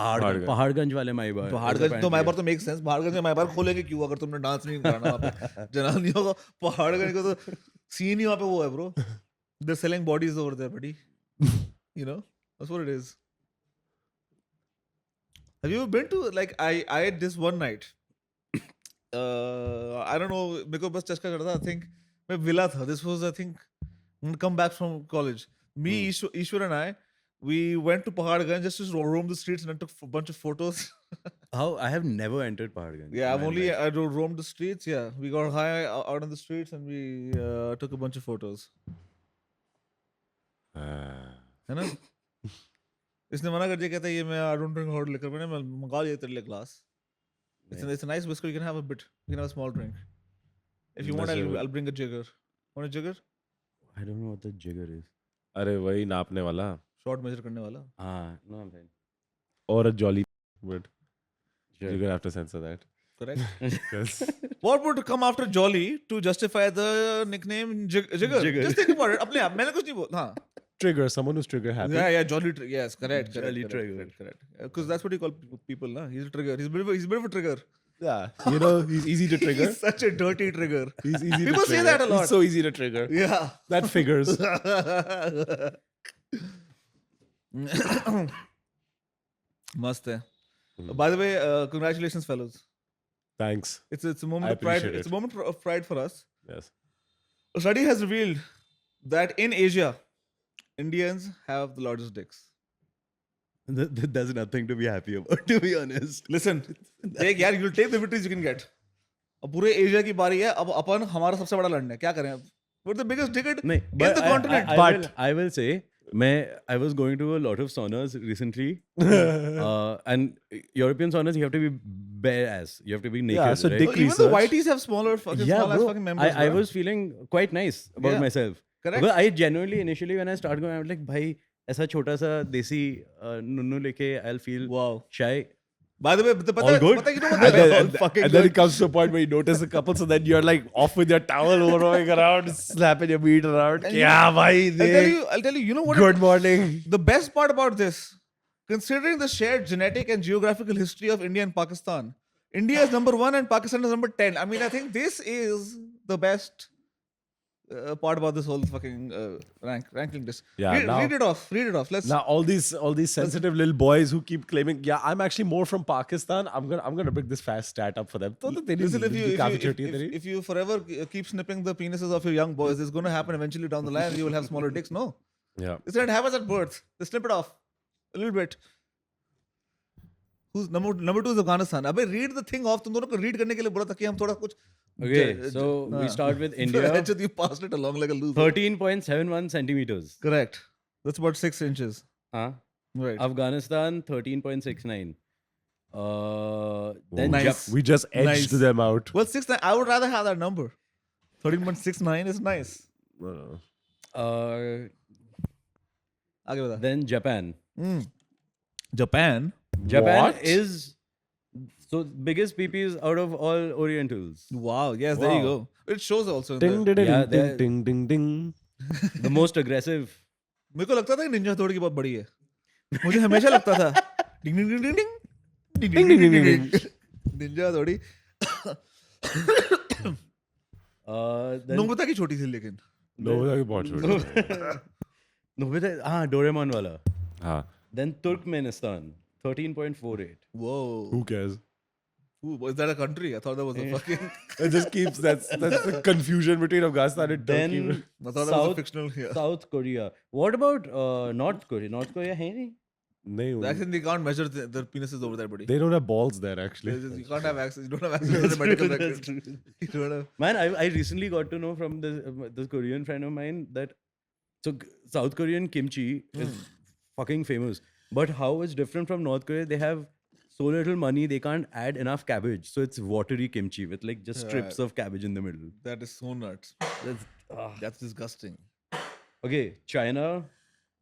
Paharganj वाले माई बार. पहाड़गंज तो माई बार तो make sense. Paharganj में माई बार खोलेंगे क्यों अगर तुमने dance नहीं कराना वहाँ पे. जनानियों को पहाड़गंज को तो सीन ही वहाँ पे वो है bro. They're selling bodies over there, buddy. You know, that's what it is. Have you ever been to like I had this one night. I don't know. मेरे को बस चस्का चढ़ा था. I think मैं विला था. This was I think come back from college. Me, Ishwar and I, we went to Paharganj just to roam the streets and I took a bunch of photos. How I have never entered Paharganj. Yeah, in my life. I roamed the streets. Yeah, we got high out on the streets and we took a bunch of photos. है ना? इसने मना कर दिया, कहता है ये मैं I don't drink hard liquor. मैंने मंगा लिया तेरे लिए glass. It's a nice whisker. You can have a bit. You can have a small drink. If you want, I'll bring a jigger. Want a jigger? I don't know what the jigger is. अरे वही नापने वाला. Short measure करने वाला. No, I'm fine. Or a jolly, but Sure. you're gonna have to censor that. Correct. Because What would come after Jolly to justify the nickname Jigger? Jigger. Just think about it. अपने आप मैंने कुछ नहीं बोला. हाँ. trigger, someone who's trigger happy. Yeah, Jolly. Yes, correct. Jolly trigger. Correct. Because that's what you call people, na? He's a trigger. He's a bit of a trigger. Yeah, you know, he's easy to trigger. He's such a dirty trigger. He's easy People to say trigger. that a lot. He's so easy to trigger. Yeah. That figures. Must hai. By the way, congratulations, fellows. Thanks. It's a moment I of pride. appreciate It's a it. moment of pride for us. Yes. A study has revealed that in Asia, Indians have the largest dicks. There's nothing to be happy about, to be honest. Listen, take यार, you'll take the victories you can get. अब पूरे Asia की बारी है. अब अपन हमारा सबसे बड़ा लड़ना है. क्या करें अब? We're the biggest dickhead नहीं, in but the continent. I will say, I was going to a lot of saunas recently, and European saunas you have to be bare ass, you have to be naked. Yeah, so right? dick So even the research. whiteys have smaller fucking Yeah, small ass bro. fucking members. I bro. was feeling quite nice about Yeah. myself. Correct. Because I genuinely initially when I started going, I was like, भाई ऐसा छोटा सा देसी नुन्नू लेके I'll feel Wow. shy. By the way, All good? you know what And then, All fucking and then good. it comes to a point where you notice a couple, so then you're like off with your towel, roaming around, slapping your meat around. And Yeah, bhai. I'll tell you, you know what? Good morning. The best part about this, considering the shared genetic and geographical history of India and Pakistan, India is number 1 and Pakistan is number 10. I mean, I think this is the best part about this whole fucking ranking list. Yeah, now- read it off. Read it off. Let's. Now all these sensitive little boys who keep claiming, yeah, I'm actually more from Pakistan. I'm gonna bring this fast stat up for them. तो तेरी Listen, जिंदगी काफी छोटी है तेरी. if you forever keep snipping the penises of your young boys, it's going to happen eventually down the line. You will have smaller dicks. No, Yeah. it's not happens at birth. They snip it off a little bit. Who's number 2 is Afghanistan. अबे read the thing off. तुम दोनों को read करने के लिए बोला था कि हम थोड़ा कुछ. Okay, so we start with India. You passed it along like a loser. 13.71 centimeters. Correct. That's about 6 inches. Huh? Right. Afghanistan 13.69. Then Nice. We just edged Nice. them out. Well, 6. I would rather have that number. 13.69 is nice. uh, आगे बता. then Japan. Japan. Japan What? is so biggest PPs out of all Orientals. Wow. Yes, there you Wow. go. It shows also. in Ding the- ding Yeah, ding they're- ding ding ding. The most aggressive. मेरे को लगता था कि Ninja थोड़ी की बहुत बड़ी है. मुझे हमेशा लगता था. डिंग डिंग डिंग डिंग डिंग. डिंग डिंग डिंग डिंग डिंग. निंजा थोड़ी. Then नोबिता की छोटी थी लेकिन. नोबिता की बहुत छोटी है. Nobita, Doraemon wala. हाँ. Then Turkmenistan 13.48. Whoa. Who cares? Ooh, is that a country? I thought that was a fucking. It just keeps that's the confusion between Afghanistan and Turkey. Then I thought that was a South fictional. Yeah. South Korea. What about North Korea? North Korea है नहीं? नहीं, Actually, they can't measure their penises over there, buddy. they don't have balls there actually. You can't have access. You don't have access to the medical records. You don't have. Man, I recently got to know from this Korean friend of mine that South Korean kimchi is fucking famous. But how it's different from North Korea? They have so little money they can't add enough cabbage, so it's watery kimchi with like just strips of cabbage in the middle. That is so nuts. That's disgusting. Okay, China,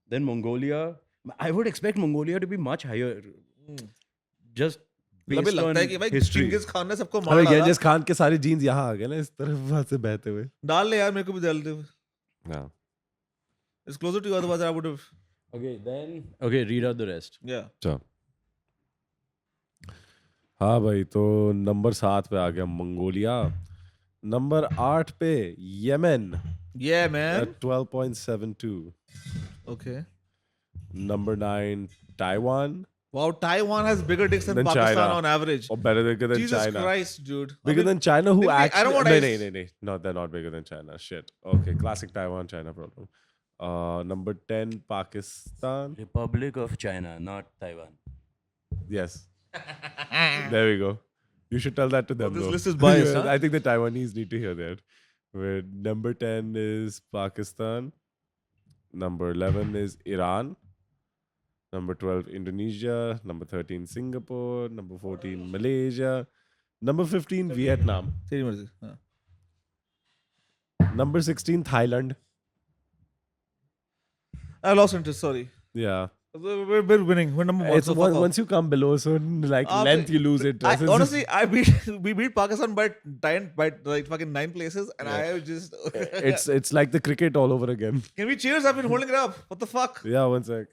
then Mongolia. I would expect Mongolia to be much higher, just अभी based लगता है on कि भाई history. Chingis Khan ने सबको मार अबे डाला. गेंजिस खान के सारे जीन्स यहाँ आ गए ना इस तरफ वहां से बहते हुए. डाल ले यार मेरे को भी डाल दे. हाँ. It's closer to you, otherwise I would have. Okay, read out the rest. Yeah. अच्छा. हाँ भाई, तो नंबर 7 पे आ गया मंगोलिया. नंबर 8 पे Yemen Yeah, man. at 12.72. Okay. Number 9 Taiwan, Wow, Taiwan has bigger dicks than Than Pakistan China. on average. or better than Jesus China. Christ, dude. Bigger than China, who I don't actually want no, no, they're not bigger than China. Shit. Okay, classic Taiwan China problem. Number 10 Pakistan. Republic of China, not Taiwan. Yes. There we go. You should tell that to them. this though. list is biased, huh? I think the Taiwanese need to hear that. Where number 10 is Pakistan. Number 11 is Iran. Number 12 Indonesia. Number 13 Singapore. Number 14 Malaysia. Number 15 Vietnam. तेरी मर्जी. हाँ. Number 16 Thailand. I lost interest. Sorry. Yeah. We're winning. We're number one. It's so fuck off. once you come below certain like Ah, length, but you lose interest. It's just- honestly, we beat Pakistan by like fucking 9 places, and I just. it's like the cricket all over again. Can we cheers? I've been holding it up. What the fuck? Yeah, one sec.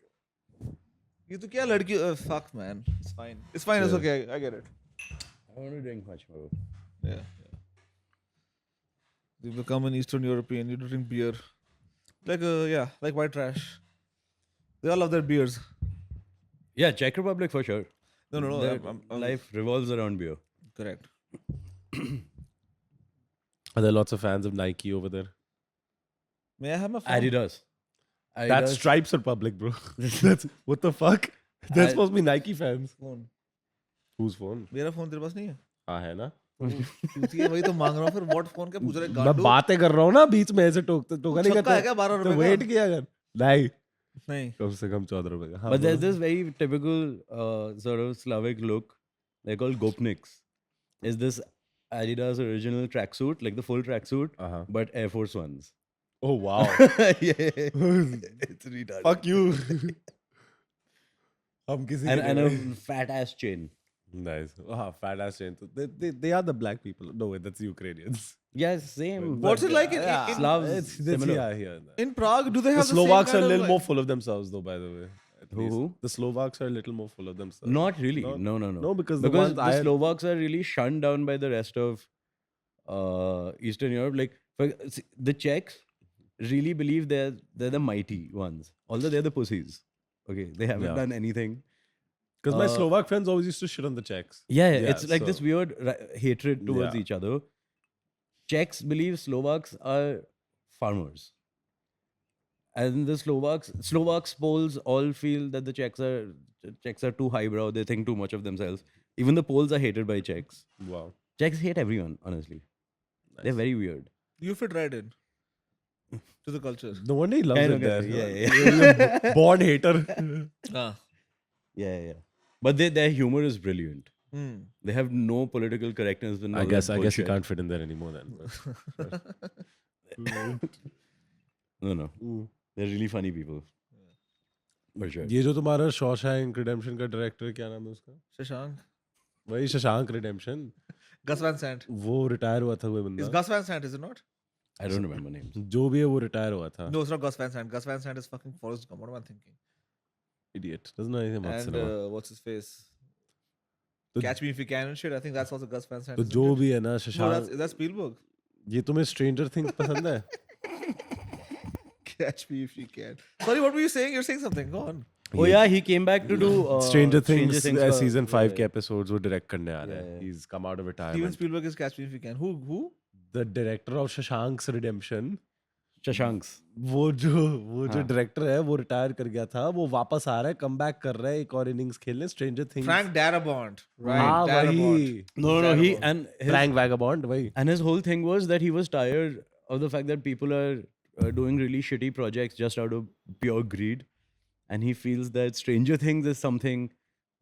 ये तो क्या लड़की? Fuck, man. It's fine. It's fine. It's okay. I get it. I want to drink much more. Yeah. You become an Eastern European. You drink beer. Like like white trash. They all love their beers. Yeah, Czech Republic for sure. No. Their I'm life revolves around beer. correct. Are there lots of fans of Nike over there? May I have my phone? Adidas. That's Stripes Republic, bro. That's what the fuck? They're supposed to be Nike fans. Phone. Whose phone? मेरा phone तेरे पास नहीं है? हाँ है ना. क्योंकि वही तो मांग रहा हूँ फिर what phone क्या पूछ रहे मैं गांडू? बातें कर रहा हूँ ना बीच में ऐसे टोका नहीं छक्का है करता. क्या 12 तो रुपए वेट का? किया कर. नहीं. नहीं. कम से कम 14 रुपए का. हाँ, But there's बोलो. this very typical sort of Slavic look. They're called gopniks. Is this Adidas original tracksuit, like the full tracksuit, Uh-huh. but Air Force Ones. Oh wow. Yeah. It's retarded. Fuck you. हम किसी के And a नहीं. fat ass chain. Nice. Fat ass chain. They are the black people. No wait, that's Ukrainians. Yeah, same. What's but it like in Slavs? It's similar. here. in Prague? Do they The have Slovaks the are same a kind little of, more full of themselves, though. By the way, at least. Who? The Slovaks are a little more full of themselves. Not really. No? No. No, because the because ones the I- Slovaks are really shunned down by the rest of Eastern Europe. Like the Czechs really believe they're the mighty ones, although they're the pussies. Okay, they haven't Yeah. done anything. Because my Uh, Slovak friends always used to shit on the Czechs. Yeah, Yeah, it's like this so- weird hatred towards Yeah. each other. Czechs believe Slovaks are farmers. And the Slovaks Poles all feel that the Czechs are too highbrow. They think too much of themselves. Even the Poles are hated by Czechs. Wow. Czechs hate everyone, honestly. They're very weird. You fit right in to the culture. No wonder he loves Kind it of, there. yeah. Born hater. Ah. Yeah. But their humor is brilliant. Hmm. They have no political correctness. And all I guess that you bullshit. can't fit in there anymore then. No. They're really funny people. For sure. ये जो तुम्हारा Shawshank redemption का director क्या नाम है उसका? Shashank. वही Shashank redemption. Gus Van Sant. वो रिटायर हुआ था वो It's बंदा. Gus Van Sant, is it not? I don't remember names. जो भी है वो रिटायर हुआ था. No, it's not Gus Van Sant. Gus Van Sant is fucking Forrest Gump. What am I thinking? Idiot. Doesn't know anything about And cinema. what's his face? तो- Catch Me If You Can and shit. I think that's also Gus Van Sant. तो isn't जो it? भी है ना No, Shashank. that's Spielberg. ये तुम्हें stranger things पसंद है? Catch Me If You Can. Sorry, what were you saying? You're saying something. Go on. Oh yeah, he came back to do Stranger Things for- season 5 yeah, के episodes वो direct करने आ रहा है. Yeah. He's come out of Steven retirement. Spielberg is Catch Me If You Can. Who? The director of Shashank's Redemption. Shashanks. वो जो हाँ. Director है वो रिटायर कर गया था, वो वापस आ रहा है, कम बैक कर रहा है एक और इनिंग्स खेलने. Stranger things. Frank Darabont. Right. हाँ Darabont. वही. No, he Terrible. and his, Frank Vagabond वही. and his whole thing was that he was tired of the fact that people are doing really shitty projects just out of pure greed, and he feels that Stranger Things is something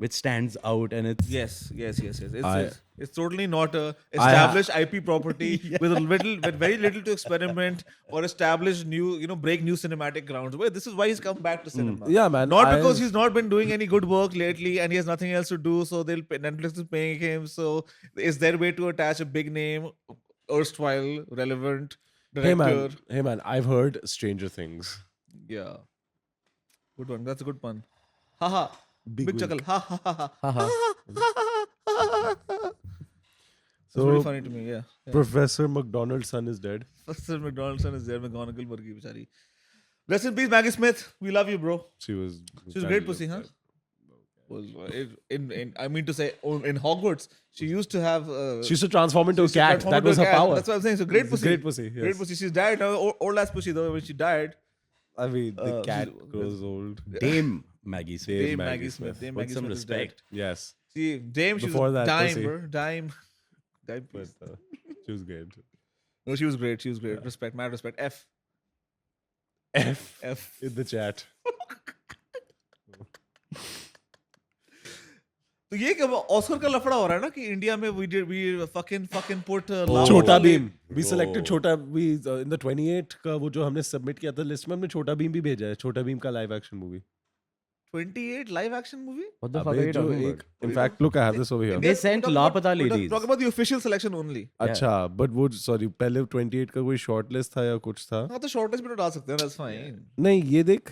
which stands out, and it's Yes. I- It's totally not a established IP property with very little to experiment or establish new, break new cinematic grounds. Well, this is why he's come back to cinema. Yeah, man. Not because he's not been doing any good work lately and he has nothing else to do, so Netflix is paying him. So is their way to attach a big name, erstwhile relevant director. Hey man, I've heard Stranger Things. Yeah, good one. That's a good pun. Haha. Big wink. chuckle. Ha ha ha ha. haha. It's really funny to me. Yeah. Professor McDonald's son is dead. Professor McDonaldson is there. McGonagall Burgi Bichari. Rest in peace, Maggie Smith. We love you, bro. She was. She was a great pussy, huh? I mean to say, in Hogwarts, she used to have. She used to transform into a she used to cat. transform That into was a her cat. power. That's what I'm saying. So great It's a pussy. great pussy, Great yes. pussy. She's died now. Old ass pussy though. When she died, I mean, the cat she's- grows old. Dame Maggie Smith. Dame Dame Maggie Maggie Smith. Smith. Dame Put Maggie some Smith is dead. respect. Yes, See, Dame, she Before was that, dime, pussy. bro. Dime. Dime but piece. she was good. No, she was great. She was great. Respect. Mad respect. F. F in the chat. तो ये कब Oscar का लफड़ा हो रहा है ना कि इंडिया में we fucking put छोटा भीम. We selected छोटा. We in the 28 का वो जो हमने सबमिट किया था लिस्ट में हमने छोटा भीम भी भेजा है. छोटा भीम का live action movie. 28 live action movie. What the fuck are you talking about? in fact, look, I have this over here. They sent Lapata ladies. Talk about the official selection only. अच्छा, but वो sorry पहले 28 का कोई short list था या कुछ था. हाँ तो शॉर्टेज भी तो डाल सकते हैं. That's fine. नहीं ये देख.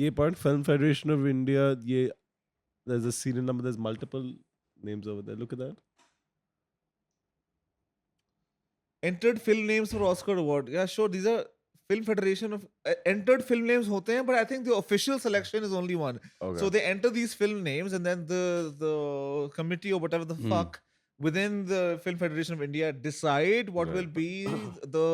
ये part Film Federation of India. ये there's a serial number. There's multiple names over there. Look at that. Entered film names for Oscar award. Yeah, sure. These are Film Federation of entered film names होते हैं, but I think the official selection is only one. Okay. So they enter these film names, and then the committee or whatever the fuck within the Film Federation of India decide what will be the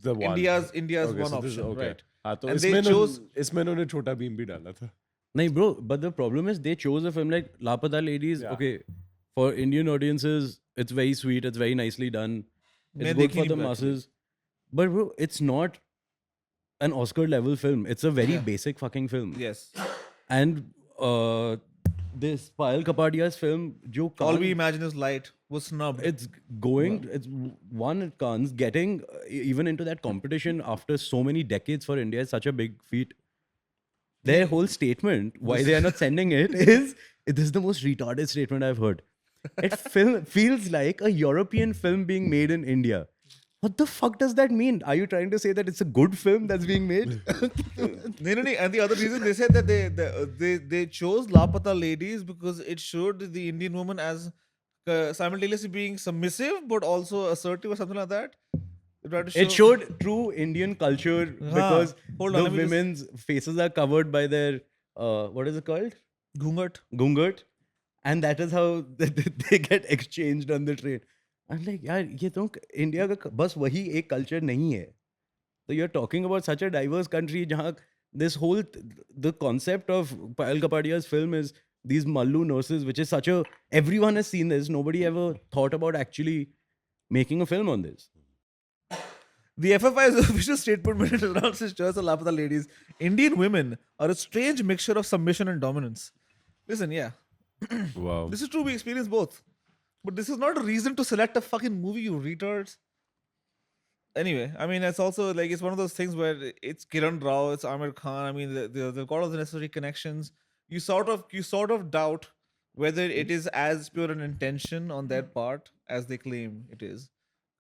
the one. India's Okay, one so this is- option, okay. right? हाँ तो And they इसमें chose- इसमें उन्होंने छोटा भीम भी डाला था. No, bro, but the problem is they chose a film like Lapata Ladies. Yeah. Okay, for Indian audiences, it's very sweet, it's very nicely done, it's मैं good देखी for नहीं the हूँ actually. masses. But bro, it's not an Oscar level film. It's a very basic fucking film. Yes. And this Payal Kapadia's film, jo All Cannes- we imagine is light was snubbed. it's going, it's one at Cannes, getting even into that competition after so many decades for India is such a big feat. Their whole statement, why they are not sending it, is this is the most retarded statement I've heard. It feels like a European film being made in India. What the fuck does that mean? Are you trying to say that it's a good film that's being made? No. And the other reason they said that they chose Lapata Ladies because it showed the Indian woman as simultaneously being submissive but also assertive or something like that. They tried to It show- showed true Indian culture because Hold on, the let me just- women's faces are covered by their what is it called? Ghungat. Gungat, and that is how they get exchanged on the train. I'm like, यार ये तो India का बस वही एक culture नहीं है. So you're talking about such a diverse country जहाँ this whole the concept of Payal Kapadia's film is these Mallu nurses, which is such a everyone has seen this. Nobody ever thought about actually making a film on this. The FFI's official statement when it announced its choice of Lapata Ladies, Indian women are a strange mixture of submission and dominance. Listen, yeah, Wow. this is true. We experience both. But this is not a reason to select a fucking movie, you retards. Anyway, I mean, it's also like it's one of those things where it's Kiran Rao, it's Amir Khan. I mean, they've got all the necessary connections. You sort of doubt whether it is as pure an intention on their part as they claim it is,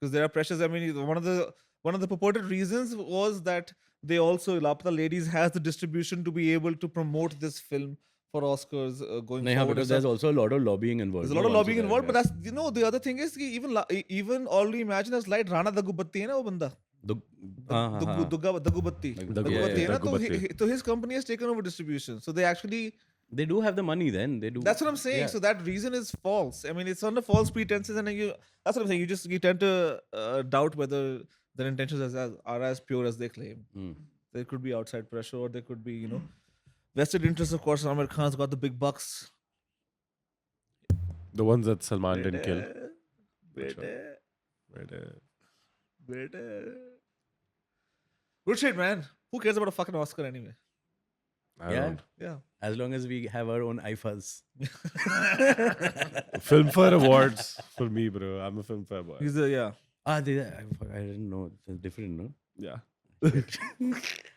because there are pressures. I mean, one of the purported reasons was that they also Lapata Ladies has the distribution to be able to promote this film for Oscars going No, yeah, forward. because and there's stuff. also a lot of lobbying involved. There's a lot of Also lobbying there, involved, but yeah. that's the other thing is कि even all we imagine as light Rana Daggubatti है ना वो बंदा Daggubatti. Daggubatti, Daggubatti, yeah, na, तो Daggubatti. his company has taken over distribution. So they actually, They do have the money then. They do. that's what I'm saying. Yeah. So that reason is false. I mean, it's under false pretenses, and that's what I'm saying. You tend to doubt whether their intentions are as pure as they claim. Hmm. There could be outside pressure, or there could be, vested interests. Of course, Amir Khan's got the big bucks. The ones that Salman didn't kill. Bete, Right, bete. Good shit, man. Who cares about a fucking Oscar anyway? I Yeah. don't. Yeah. As long as we have our own iFuzz. Filmfare awards for me, bro. I'm a Filmfare boy. He's a, yeah. I didn't know. It's different, no? Yeah.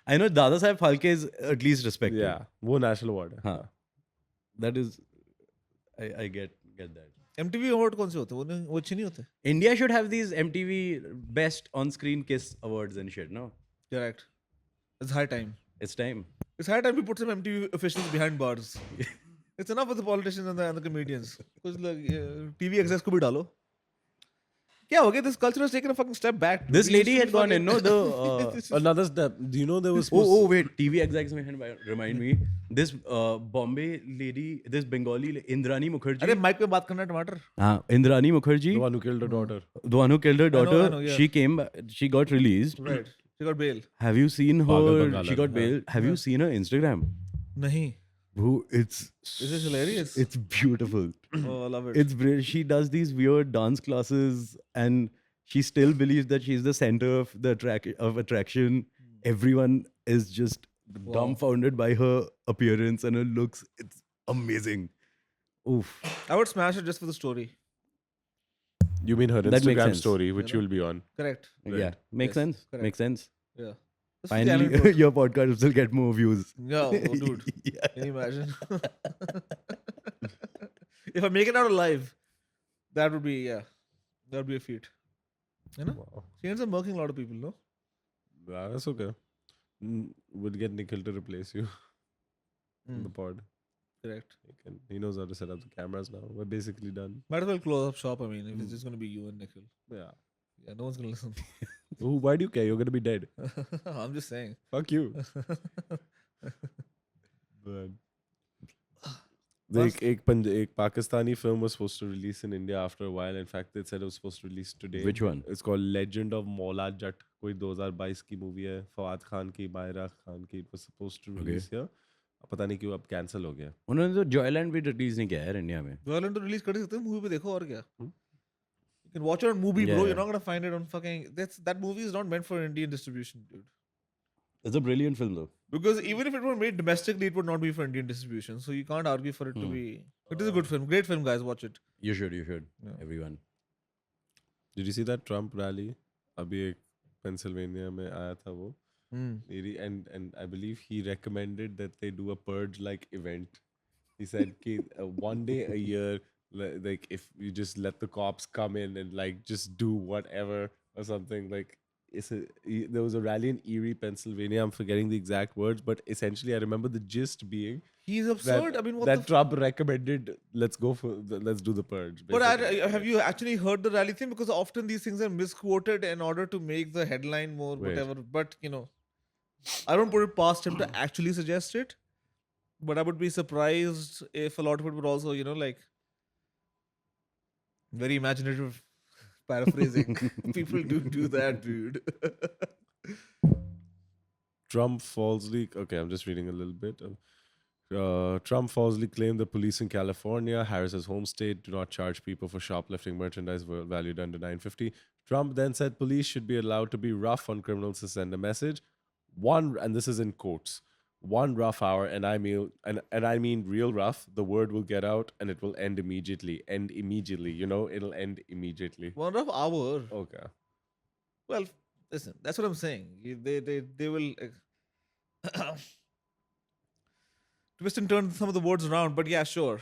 I know Dada Saheb Phalke is at least respected. Yeah. वो national award है. Huh. That is, I get that. MTV award कौन से होते हैं? वो अच्छे नहीं होते. India should have these MTV Best On-Screen Kiss awards and shit, no? Correct. It's high time. It's time. It's high time we put some MTV officials behind bars. It's enough with the politicians and the comedians. कुछ लोग TV execs को भी डालो. क्या हो गया? This culture has taken a fucking step back. This We used lady to had be gone in, no? fucking- The Another step. Do you know there was oh wait, TV execs में remind me. This Bombay lady, this Bengali Indrani Mukherjee. अरे mic पे बात करना है टमाटर. Indrani Mukherjee, the one who killed her daughter? the one who killed her I know, daughter. yeah. She came, she got released. Right. She got bail. Have you seen Pagal her? Bangala, She got bail. Have you seen her Instagram? नहीं. Bro, it's This is hilarious. It's beautiful. Oh, I love it. It's brilliant. She does these weird dance classes, and she still believes that she's the center of the attraction. Everyone is just dumbfounded by her appearance and her looks. It's amazing. Oof. I would smash it just for the story. You mean her That makes Instagram sense. story, which you'll be on. Correct. Yeah, makes Yes, sense. correct. Makes sense. Yeah. Just for the anecdote. Finally, your podcast will get more views. Yeah, oh, dude. Yeah. Can you imagine? If I make it out alive, that would be a feat. You know? Wow. She ends up murking a lot of people, no? Yeah, that's okay. We'll get Nikhil to replace you in the pod. Correct. He knows how to set up the cameras now. We're basically done. Might as well close up shop. I mean, if it's just going to be you and Nikhil. Yeah. Yeah, no one's going to listen. Why do you care? You're gonna be dead. I'm just saying. Fuck you. But एक Pakistani film was supposed to release in India after a while. In fact, they said it was supposed to release today. Which one? It's called Legend of Maula Jat. कोई 2022 की movie है. फवाद खान की, मायरा खान की. It was supposed to release here. पता नहीं क्यों अब cancel हो गया. उन्होंने तो Joyland भी रिलीज नहीं किया है इंडिया में. Violent to release कर सकते हैं मूवी पे देखो और क्या. You can watch it on movie, bro. Yeah, You're not gonna find it on fucking. That movie is not meant for Indian distribution, dude. It's a brilliant film though. Because even if it were made domestically, it would not be for Indian distribution. So you can't argue for it to be. It is a good film. Great film, guys. Watch it. You should. Yeah. Everyone. Did you see that Trump rally? अभी एक Pennsylvania में आया था वो. And I believe he recommended that they do a purge-like event. He said, one day a year, like if you just let the cops come in and like just do whatever or something. Like there was a rally in Erie, Pennsylvania. I'm forgetting the exact words, but essentially I remember the gist being He's absurd. that, I mean, what that Trump recommended, let's do the purge. But basically. have you actually heard the rally thing? Because often these things are misquoted in order to make the headline more Wait. whatever. But I don't put it past him to actually suggest it. But I would be surprised if a lot of it would also, like very imaginative paraphrasing. People do that, dude. Trump falsely. Okay, I'm just reading a little bit. Trump falsely claimed the police in California, Harris's home state, do not charge people for shoplifting merchandise valued under $950. Trump then said police should be allowed to be rough on criminals to send a message. And this is in quotes, one rough hour, and I mean real rough. The word will get out, and it will end immediately. It'll end immediately. 1 rough hour. Okay. Well, listen, that's what I'm saying. They will twist and turn some of the words around, but yeah, sure.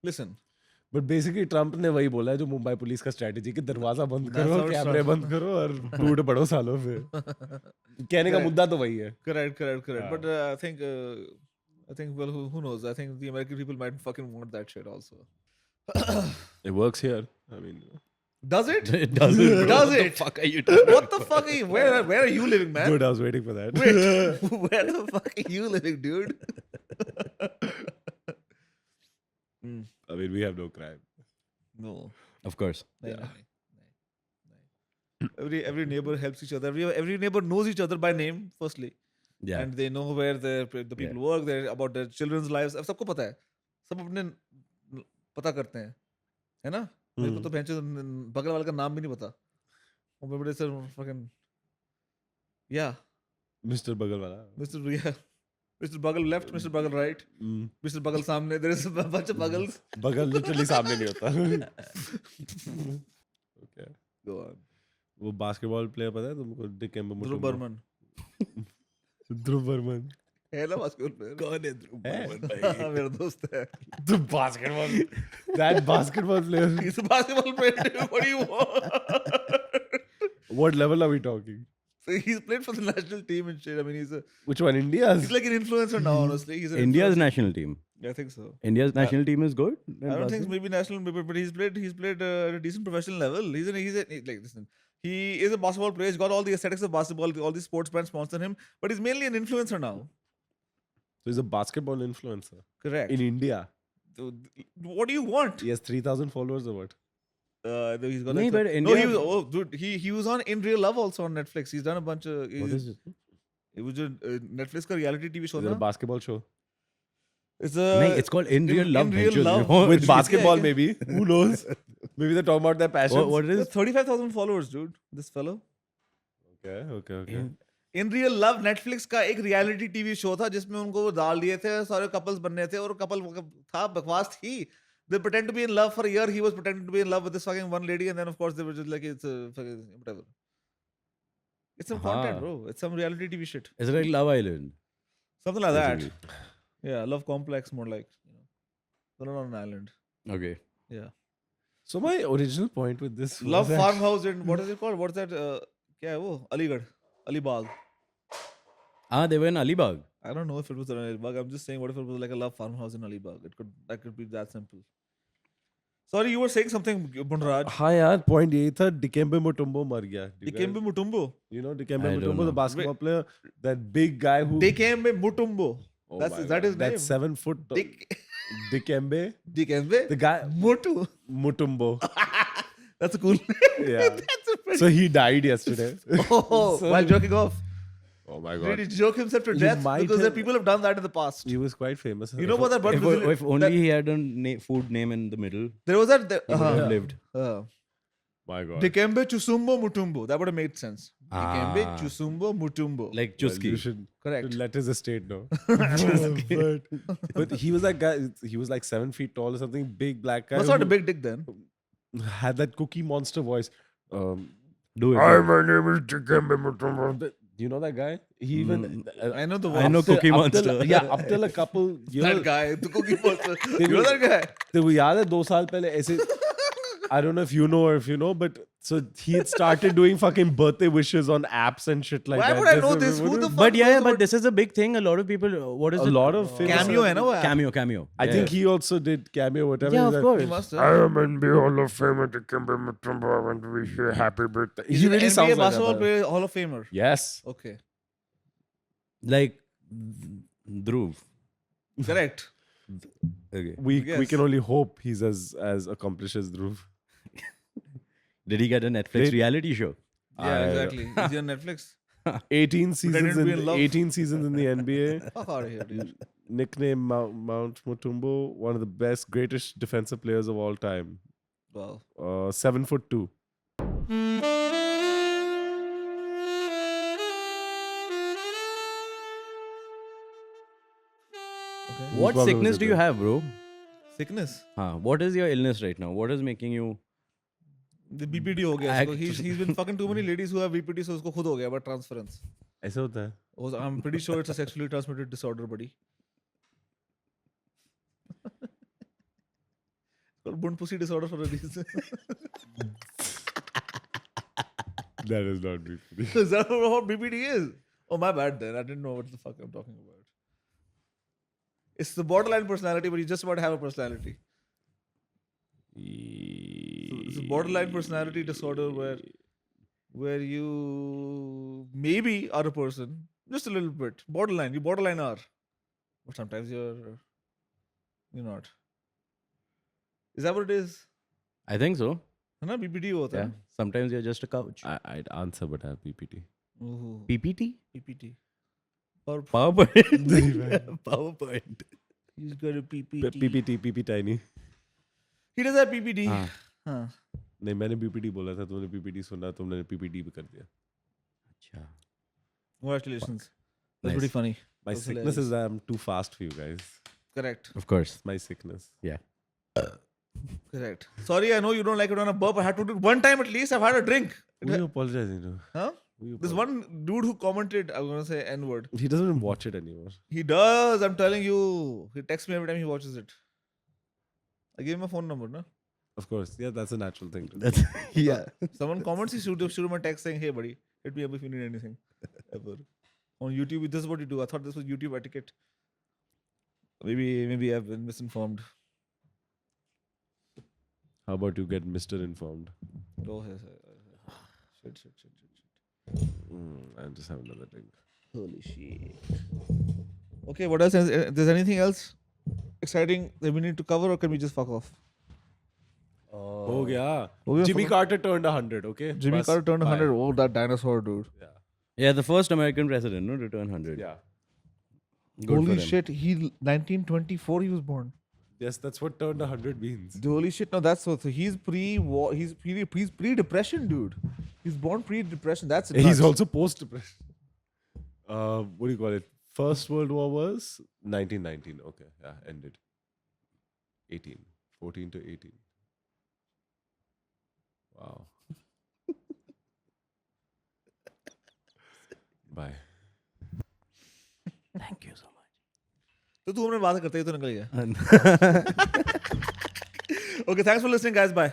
Listen. But basically Trump ने वही बोला है जो Mumbai police का strategy कि दरवाजा बंद That's करो, how it कैमरे starts. बंद करो और टूट पड़ो सालों पे. कहने का मुद्दा तो वही है. Correct. Yeah. But I think, well, who knows? I think the American people might fucking want that shit also. It works here. I mean, Does it? It doesn't. bro. Does What it? the fuck are you talking What the fuck are you? Where are you living, man? Good, I was waiting for that. Wait, where the fuck are you living, dude? I mean, we have no crime. No. Of course. Every neighbor helps each other. Every neighbor knows each other by name, firstly. Yeah. And they know where the people work, they're about their children's lives. अब सबको पता है. सब अपने पता करते हैं. है ना? मेरे को तो भैंचो बगल वाले का नाम भी नहीं पता. और मैं बड़े sir fucking yeah. Mr. Bagalwala. Mr. Bagal left, Mr. Bagal right, Mr. Bagal सामने. There is a bunch of Bagals. Bagal literally सामने नहीं होता. Okay. Go on. वो basketball player पता है तुमको? Dikembe Dhruv Mutombo. Burman. Dhruv Burman. है ना basketball player? कौन है ध्रुव बर्मन भाई? हाँ, मेरा दोस्त है. The basketball. That basketball player. He's a basketball player. Dude. What do you want? What level are we talking? So he's played for the national team and shit. I mean, Which one? India's? he's like an influencer now. Honestly, he's an India's influencer. national team. Yeah, I think so. India's national team is good. I don't think maybe national, but he's played at a decent professional level. He's like listen. He is a basketball player. He's got all the aesthetics of basketball. All these sports brands sponsor him, but he's mainly an influencer now. So he's a basketball influencer. Correct. In India. So, what do you want? He has 3,000 followers or what? He's got नहीं, like but no, India- he was dude. He was on In Real Love also on Netflix. He's done a bunch of. What is it? It was a Netflix का reality TV show. Is it a ना? basketball show? It's नहीं, it's called In Real Love. In Real Ventures. Love. With Yeah, basketball, yeah. maybe. Who knows? Maybe they're talking about their passions. What is There's 35,000 followers, dude. This fellow. Okay. In real love Netflix का एक reality TV show था जिसमें उनको वो डाल दिए थे सारे कपल्स बनने थे और कपल था बकवास थी they pretend to be in love for a year he was pretending to be in love with this fucking one lady and then of course they were just like it's whatever it's some content bro it's some reality TV shit Is it like Love Island? something like that Basically. yeah love complex more like they're not on an island Okay. yeah So my original point with this love was that- farmhouse in what is it called what's that क्या है वो Aligarh Alibag Ah, they were in Alibag. I don't know if it was an Alibag. I'm just saying, what if it was like a love farmhouse in Alibag? That could be that simple. Sorry, you were saying something, Bunraj. हाँ यार point यही था Dikembe Mutombo मर गया. Do you Dikembe guys- Mutombo. You know Dikembe I don't Mutombo, the know. basketball player, that big guy who. Dikembe Mutombo. Oh That's my is that God. his name? That's 7 foot. Dikembe. Dikembe. The guy Motu. Mutombo. That's a cool name. Yeah. That's a pretty. So he died yesterday. Oh, while jerking off. Oh my Did God. he joke himself to You death? might Because there have- people have done that in the past. He was quite famous. You know about that one If, Brazilian- if only he had a food name in the middle, There was that. he would have lived. My God. Dikembe Chusumbo Mutumbo. That would have made sense. Dikembe Ah. Chusumbo Mutumbo. Like Well, Chuski. you should Correct. let his estate know. but he was that guy. He was like 7 feet tall or something. Big black guy. That's not a who big dick then. Had that Cookie Monster voice. Do it. Hi, my name is Dikembe Mutombo. You know that guy? He even. I know the I know voice. Cookie up till- Monster. yeah, up till a couple years. That guy, the cookie monster. You know that guy? तेरे को याद है 2 साल पहले ऐसे I don't know if you know or if you know, but so he had started doing fucking birthday wishes on apps and shit like Why that. would I Just know so this? we Who the wouldn't- fuck But yeah, knows but about- this is a big thing. A lot of people. What is A it? lot of famous Cameo है ना वो? Cameo. I think he also did cameo, whatever. Yeah, He's of like, course. He must I have. am NBA Hall of Famer Dikembe Mutombo. I want to wish you a happy birthday. He's He an really NBA sounds like basketball that. player, Hall of Famer. Yes. Okay. Like Dhruv. Correct. Okay. We Yes. can only hope he's as accomplished as Dhruv. Did he get a Netflix They- reality show? Yeah, exactly. Is he on Netflix? 18 seasons to be in love. 18 seasons in the NBA. Fuck out of here, dude. Nickname Mount Mutombo, one of the best, greatest defensive players of all time. Wow. 7'2". Okay. What problem sickness is it do you then? have, bro? Sickness. What is your illness right now? What is making you? The BPD हो गया Act- इसको. He's been fucking too many ladies who have BPD, so उसको खुद हो गया by transference. ऐसा होता है. I'm pretty sure it's a sexually transmitted disorder, buddy. It's called bund pussy disorder for a reason. That is not BPD. Is that what BPD is? Oh, my bad then. I didn't know what the fuck I'm talking about. It's the borderline personality, but you just about have a personality. It's a borderline personality disorder where you maybe are a person, just a little bit. Borderline. You borderline are. But sometimes you're not. Is that what it is? I think so. है ना BPD होता Yeah. है. Sometimes you're just a couch. I'd answer, but I have PPT. Ooh, PPT? PPT. Or PowerPoint. PowerPoint. he's got a PPT. PPT tiny. He does have PPD. हाँ. हाँ. नहीं मैंने PPT बोला था तुमने PPT सुना तुमने PPT भी कर दिया. अच्छा. Congratulations. That's Nice. pretty funny. My That's sickness hilarious. is that I'm too fast for you guys. Correct. Of course. It's my sickness. Yeah. Correct. Sorry, I know you don't like it on a burp. I had to do it one time at least. I've had a drink. Who are you apologizing to? Huh? Who you This one dude who commented, I'm gonna say N word. He doesn't even watch it anymore. He does. I'm telling you. He texts me every time he watches it. I gave him a phone number, no? Of course. Yeah, that's a natural thing to do. That's yeah. Someone comments, he shoot him a text saying, "Hey, buddy, hit me up if you need anything." Ever. On YouTube, this is what you do. I thought this was YouTube etiquette. Maybe I've been misinformed. How about you get Mr. Informed? Oh, yes. Shit. I'll just have another drink. Holy shit. Okay, what else? There's anything else exciting that we need to cover, or can we just fuck off? Oh yeah. Oh, yeah, Jimmy forgot- Carter turned 100. Okay. Jimmy Bas, Carter turned bye. 100. Oh, that dinosaur dude. Yeah. Yeah, the first American president, no, to turn 100. Yeah. Good for Holy him. shit. 1924 he was born. Yes, that's what turned 100 means. Holy shit. No, that's so he's pre-war. He's pre-depression, dude. He's born pre-depression. That's He's nuts. also post-depression. What do you call it? First World War was 1919. Okay, yeah, ended. 14 to 18. Wow. Bye. Thank you so much. तो तू हमने बात करते ही तो निकल गया. Okay, thanks for listening, guys. Bye.